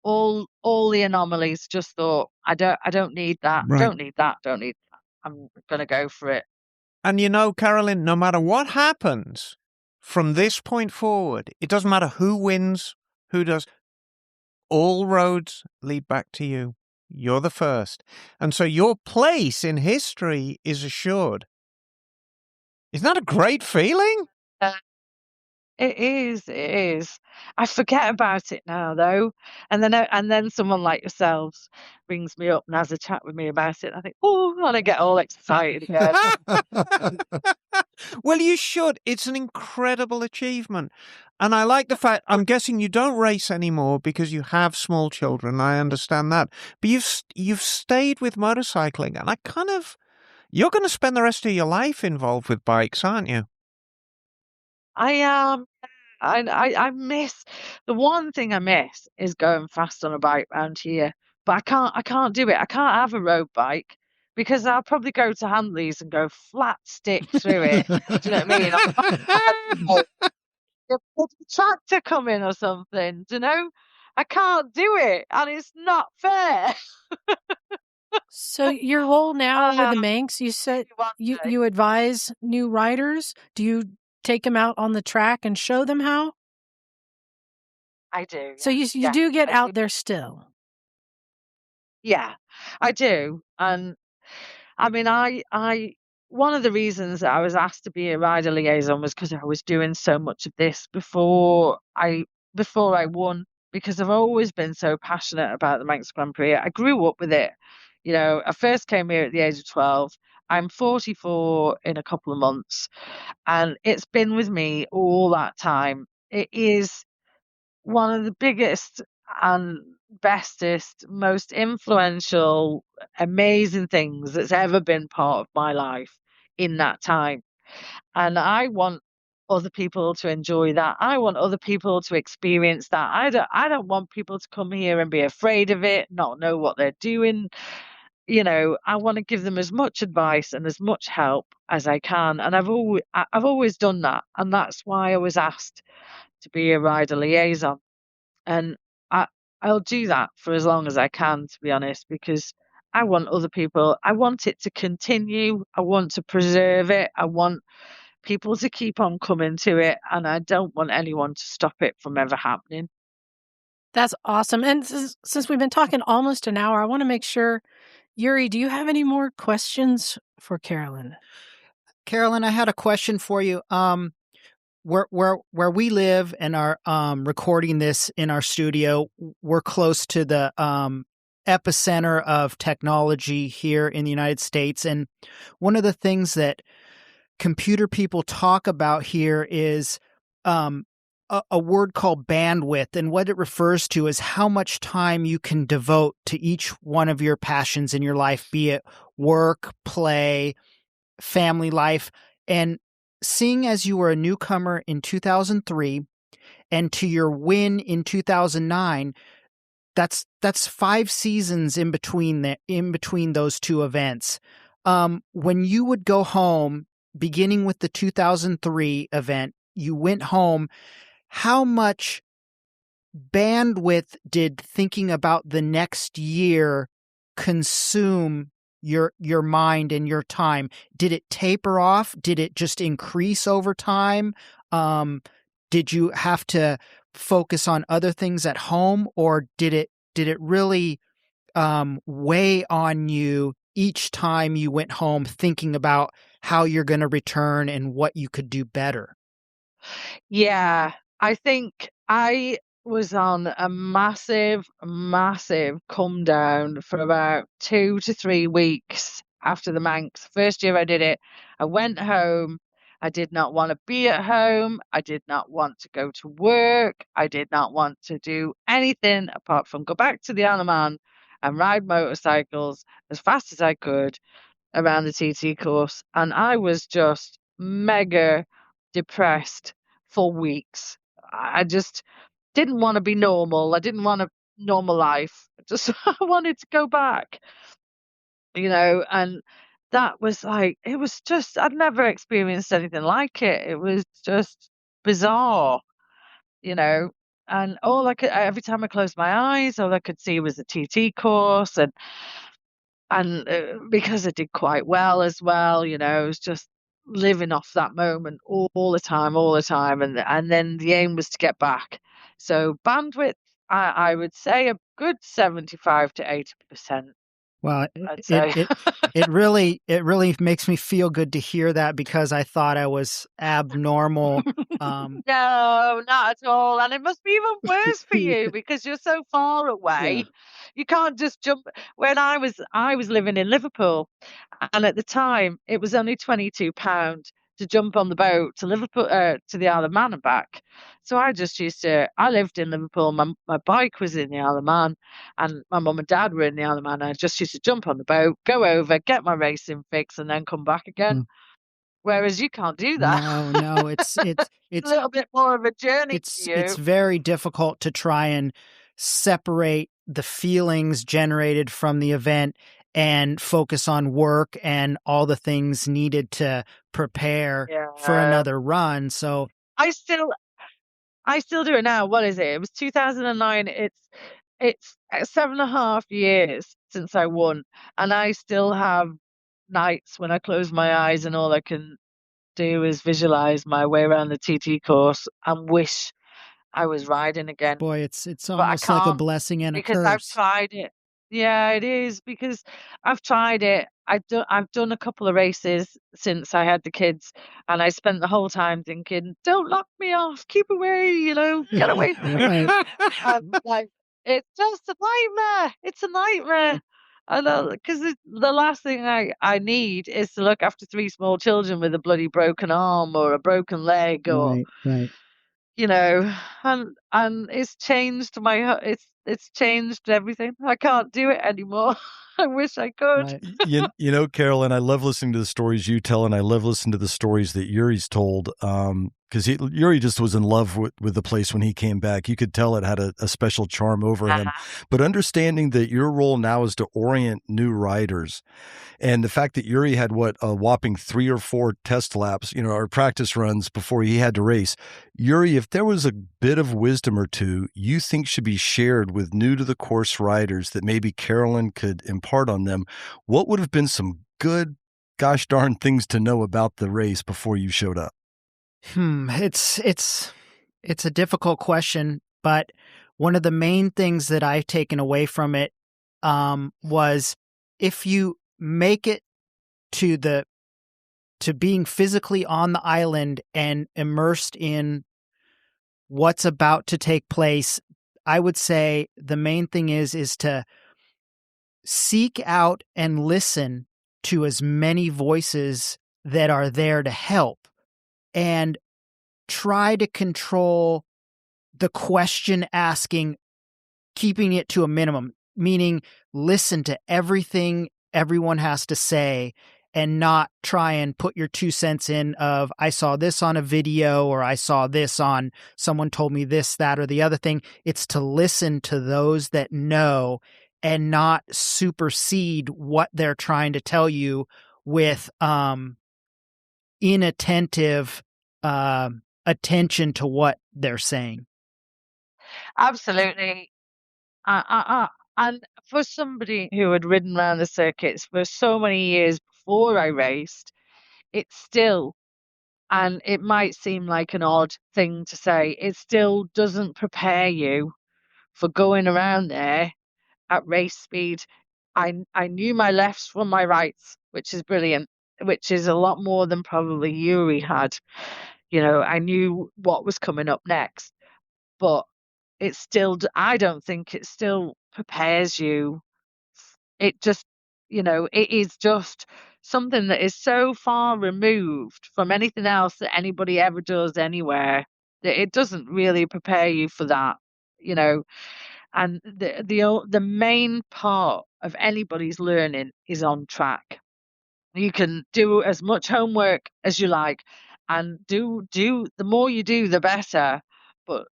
all the anomalies. Just thought, I don't need that. Right. Don't need that. I'm gonna go for it. And you know, Carolyn, no matter what happens from this point forward, it doesn't matter who wins, who does. All roads lead back to you. You're the first. And so your place in history is assured. Isn't that a great feeling? It is. I forget about it now, though. And then someone like yourselves brings me up and has a chat with me about it. I think, oh, I want to get all excited again. Well, you should. It's an incredible achievement. And I like the fact, I'm guessing you don't race anymore because you have small children. I understand that. But you've stayed with motorcycling. And you're going to spend the rest of your life involved with bikes, aren't you? I miss the one thing I miss is going fast on a bike around here, but I can't do it. I can't have a road bike because I'll probably go to Handley's and go flat stick through it. Do you know what I mean? A tractor coming or something. Do you know? I can't do it, and it's not fair. So your role now with the Manx, you said you advise new riders. Do you take them out on the track and show them how? I do. So you do get out there still. Yeah, I do. And I mean, I one of the reasons that I was asked to be a rider liaison was because I was doing so much of this before I won, because I've always been so passionate about the Manx Grand Prix. I grew up with it. You know, I first came here at the age of 12. I'm 44 in a couple of months, and it's been with me all that time. It is one of the biggest and bestest, most influential, amazing things that's ever been part of my life in that time. And I want other people to enjoy that. I want other people to experience that. I don't want people to come here and be afraid of it, not know what they're doing. You know, I want to give them as much advice and as much help as I can. And I've always done that. And that's why I was asked to be a rider liaison. And I'll do that for as long as I can, to be honest, because I want it to continue. I want to preserve it. I want people to keep on coming to it. And I don't want anyone to stop it from ever happening. That's awesome. And since we've been talking almost an hour, I want to make sure, Yuri, do you have any more questions for Carolyn? Carolyn, I had a question for you. Where we live and are recording this in our studio, we're close to the epicenter of technology here in the United States. And one of the things that computer people talk about here is a word called bandwidth. And what it refers to is how much time you can devote to each one of your passions in your life, be it work, play, family life. And seeing as you were a newcomer in 2003 and to your win in 2009, that's 5 seasons in between those two events. When you would go home, beginning with the 2003 event, you went home. How much bandwidth did thinking about the next year consume your mind and your time? Did it taper off? Did it just increase over time? Did you have to focus on other things at home, or did it really weigh on you each time you went home thinking about how you're going to return and what you could do better? Yeah, I think I was on a massive come down for about 2 to 3 weeks after the Manx. First year I did it, I went home I did not want to be at home. I did not want to go to work. I did not want to do anything apart from go back to the Isle of Man and ride motorcycles as fast as I could around the TT course. And I was just mega depressed for weeks. I just didn't want to be normal. I didn't want a normal life. I wanted to go back, and that was like, it was just, I'd never experienced anything like it. It was just bizarre, and every time I closed my eyes, all I could see was the TT course. And because I did quite well as well, it was just living off that moment all the time, and then the aim was to get back. So bandwidth, I would say a good 75 to 80%. Well, I'd say. it really makes me feel good to hear that, because I thought I was abnormal. No, not at all. And it must be even worse for you because you're so far away. Yeah. You can't just jump. When I was living in Liverpool, and at the time it was only £22 to jump on the boat to Liverpool, to the Isle of Man and back. So I lived in Liverpool. My bike was in the Isle of Man, and my mum and dad were in the Isle of Man. I just used to jump on the boat, go over, get my racing fix, and then come back again. Whereas you can't do that. No, it's a little bit more of a journey. It's very difficult to try and separate the feelings generated from the event and focus on work and all the things needed to prepare for another run. So I still do it now. What is it? It was 2009. It's 7.5 years since I won, and I still have nights when I close my eyes and all I can do is visualize my way around the TT course and wish I was riding again. Boy, it's almost like a blessing and a curse. Because I've tried it. Yeah, it is, because I've tried it. I've done a couple of races since I had the kids, and I spent the whole time thinking, "Don't knock me off, keep away, get away from me." Like, it's just a nightmare. It's a nightmare. I know, because the last thing I need is to look after 3 small children with a bloody broken arm or a broken leg, or right. And it's changed it's changed everything. I can't do it anymore. I wish I could. Right. Carolynn, I love listening to the stories you tell, and I love listening to the stories that Yuri's told. Because Yuri just was in love with the place when he came back. You could tell it had a special charm over him. But understanding that your role now is to orient new riders, and the fact that Yuri had a whopping 3 or 4 test laps, or practice runs before he had to race. Yuri, if there was a bit of wisdom or two you think should be shared with new to the course riders that maybe Carolynn could impart on them, what would have been some good, gosh darn things to know about the race before you showed up? It's a difficult question, but one of the main things that I've taken away from it was, if you make it to being physically on the island and immersed in what's about to take place, I would say the main thing is to seek out and listen to as many voices that are there to help, and try to control the question asking, keeping it to a minimum, meaning listen to everything everyone has to say and not try and put your 2 cents in of, I saw this on a video, or I saw this on, someone told me this, that, or the other thing. It's to listen to those that know and not supersede what they're trying to tell you with inattentive attention to what they're saying. Absolutely. And for somebody who had ridden around the circuits for so many years before I raced, it's still, and it might seem like an odd thing to say, it still doesn't prepare you for going around there at race speed. I knew my lefts from my rights, which is brilliant, which is a lot more than probably Yuri had. I knew what was coming up next, but I don't think it still prepares you. It just, it is just something that is so far removed from anything else that anybody ever does anywhere that it doesn't really prepare you for that, you know. And the main part of anybody's learning is on track. You can do as much homework as you like, and do the more you do, the better. But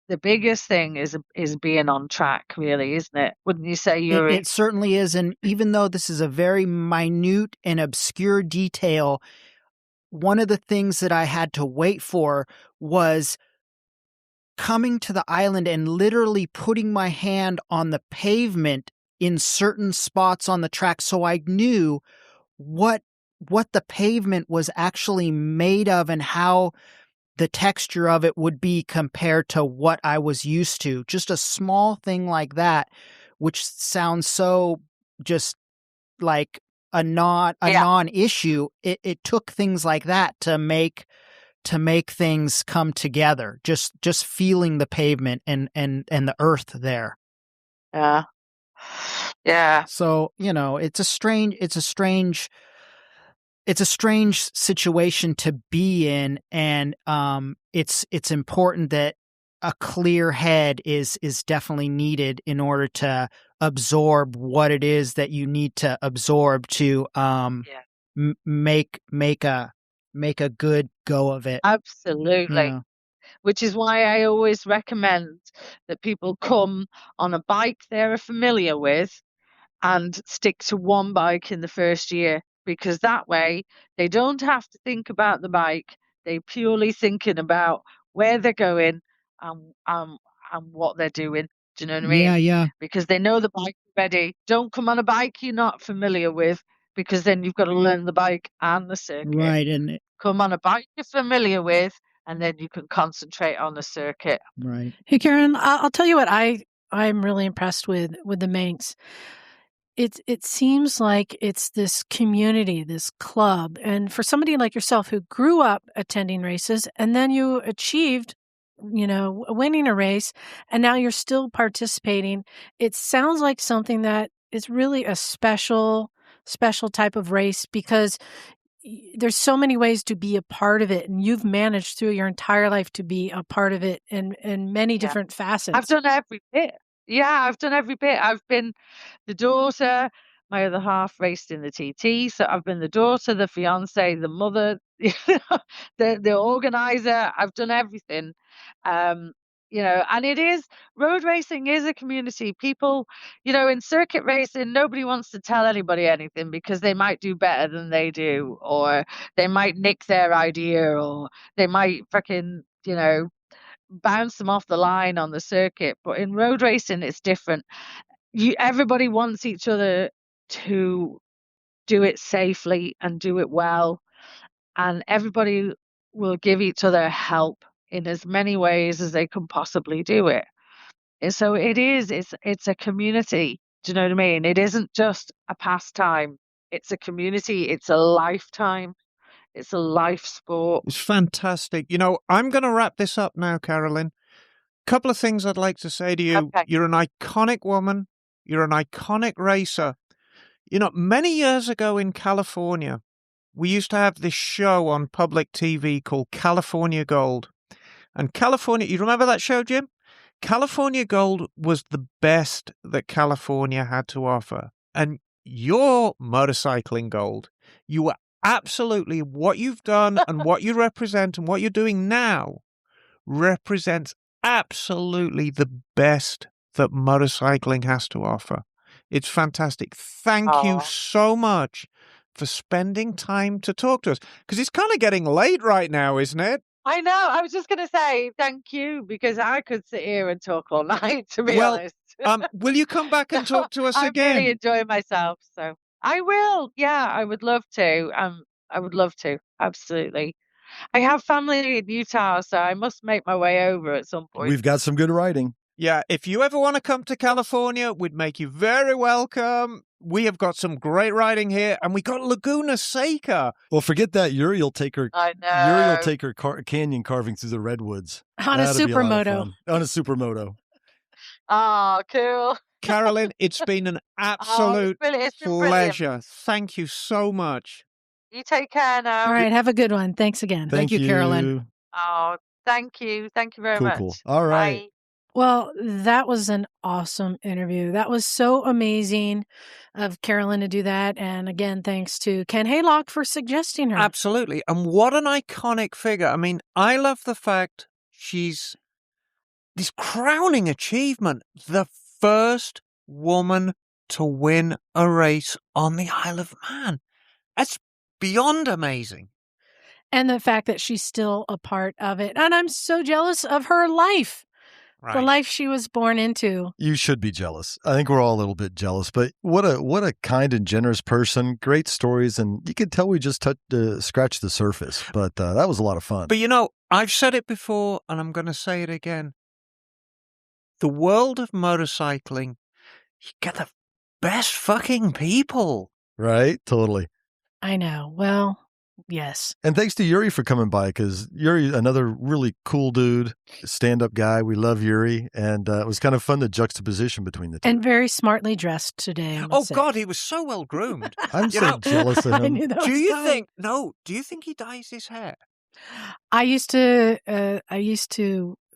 the biggest thing is being on track, really, isn't it? Wouldn't you say, Yuri? It certainly is. And even though this is a very minute and obscure detail, one of the things that I had to wait for was coming to the island and literally putting my hand on the pavement in certain spots on the track, so I knew what the pavement was actually made of and how the texture of it would be compared to what I was used to. Just a small thing like that, which sounds so just like a non-issue. It took things like that to make things come together. Just feeling the pavement and the earth there. Yeah. So, it's a strange situation to be in, and it's important that a clear head is definitely needed in order to absorb what it is that you need to absorb to make a good go of it. Absolutely. Yeah. Which is why I always recommend that people come on a bike they're familiar with and stick to one bike in the first year, because that way they don't have to think about the bike. They're purely thinking about where they're going and what they're doing. Do you know what I mean? Yeah. Because they know the bike already. Don't come on a bike you're not familiar with, because then you've got to learn the bike and the circuit. Right. And come on a bike you're familiar with, and then you can concentrate on the circuit. Right. Hey, Karen, I'll tell you what I'm really impressed with the Manx. It seems like it's this community, this club. And for somebody like yourself who grew up attending races and then you achieved, winning a race, and now you're still participating, it sounds like something that is really a special type of race, because there's so many ways to be a part of it, and you've managed through your entire life to be a part of it in many different facets. I've done every bit. Yeah, I've done every bit. I've been the daughter. My other half raced in the TT, so I've been the daughter, the fiance, the mother, the organizer. I've done everything. And it is, road racing is a community. People, in circuit racing, nobody wants to tell anybody anything because they might do better than they do, or they might nick their idea, or they might fucking, bounce them off the line on the circuit. But in road racing, it's different. Everybody wants each other to do it safely and do it well, and everybody will give each other help in as many ways as they can possibly do it. And so it's a community. Do you know what I mean? It isn't just a pastime. It's a community. It's a lifetime. It's a life sport. It's fantastic. I'm going to wrap this up now, Carolyn. Couple of things I'd like to say to you. Okay. You're an iconic woman. You're an iconic racer. Many years ago in California, we used to have this show on public TV called California Gold. And California, you remember that show, Jim? California Gold was the best that California had to offer. And you're motorcycling gold. You were absolutely, what you've done and what you represent and what you're doing now represents absolutely the best that motorcycling has to offer. It's fantastic. Thank you so much for spending time to talk to us, because it's kind of getting late right now, isn't it? I know. I was just going to say thank you, because I could sit here and talk all night, to be honest. Will you come back and talk to us again? I really enjoy myself, so I will. Yeah, I would love to. I would love to. Absolutely. I have family in Utah, so I must make my way over at some point. We've got some good riding. Yeah, if you ever want to come to California, we'd make you very welcome. We have got some great riding here, and we got Laguna Seca. Well, forget that. Yuri will take her. I know. Yuri will take her canyon carving through the redwoods on a supermoto. On a supermoto. Oh, cool. Carolynn, it's been an absolute it's been pleasure. brilliant. Thank you so much. You take care now. All right, have a good one. Thanks again. Thank you, Carolynn. Oh, thank you. Thank you very much. Cool. All right. Bye. Well, that was an awesome interview. That was so amazing of Carolynn to do that. And again, thanks to Ken Haylock for suggesting her. Absolutely. And what an iconic figure. I mean, I love the fact she's this crowning achievement, the first woman to win a race on the Isle of Man. That's beyond amazing. And the fact that she's still a part of it. And I'm so jealous of her life. The life she was born into. You should be jealous. I think we're all a little bit jealous, but what a kind and generous person. Great stories, and you could tell we just scratched the surface, but that was a lot of fun. But I've said it before, and I'm going to say it again. The world of motorcycling, you get the best fucking people. Right? Totally. I know. Well, yes. And thanks to Yuri for coming by, because Yuri, another really cool dude, stand-up guy. We love Yuri, and it was kind of fun, the juxtaposition between the two. And very smartly dressed today. Oh, God, he was so well groomed. I'm so jealous of him. I knew that Do was you coming. think he dyes his hair? I used to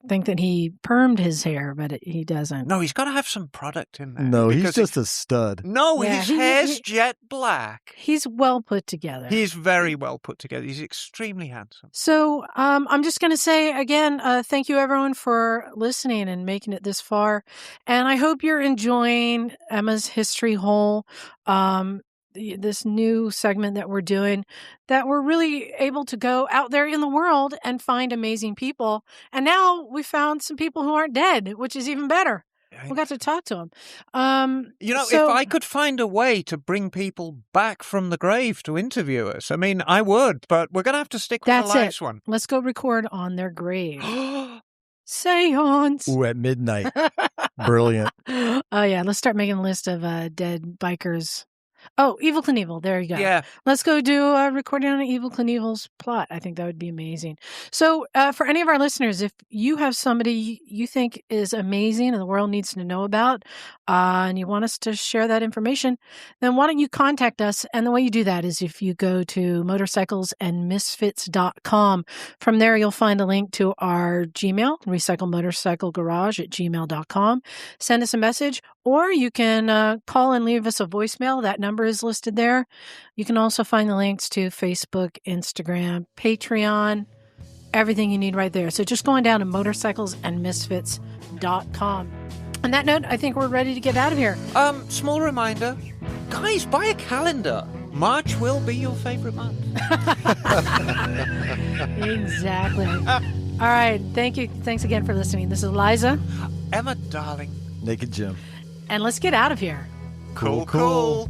think that he permed his hair, but he doesn't. No, he's got to have some product in there. No, he's just a stud. No, Yeah, his hair's jet black. He's well put together. He's very well put together. He's extremely handsome. So I'm just going to say again, thank you everyone for listening and making it this far. And I hope you're enjoying Emma's History Hole, this new segment that we're doing, that we're really able to go out there in the world and find amazing people. And now we found some people who aren't dead, which is even better. We got to talk to them. If I could find a way to bring people back from the grave to interview us, I mean, I would, but we're going to have to stick with the last one. Let's go record on their grave. Seance. Ooh, at midnight. Brilliant. Oh, yeah. Let's start making a list of dead bikers. Oh, Evel Knievel. There you go. Yeah. Let's go do a recording on Evel Knievel's plot. I think that would be amazing. So for any of our listeners, if you have somebody you think is amazing and the world needs to know about, and you want us to share that information, then why don't you contact us? And the way you do that is if you go to motorcyclesandmisfits.com. From there, you'll find a link to our Gmail, recyclemotorcyclegarage@gmail.com. Send us a message, or you can call and leave us a voicemail. That number is listed there. You can also find the links to Facebook, Instagram, Patreon, everything you need right there. So just going down to motorcyclesandmisfits.com. On that note, I think we're ready to get out of here. Small reminder, guys, buy a calendar. March will be your favorite month. Exactly. All right. Thank you. Thanks again for listening. This is Liza. Emma, darling. Naked Jim. And let's get out of here. Cool.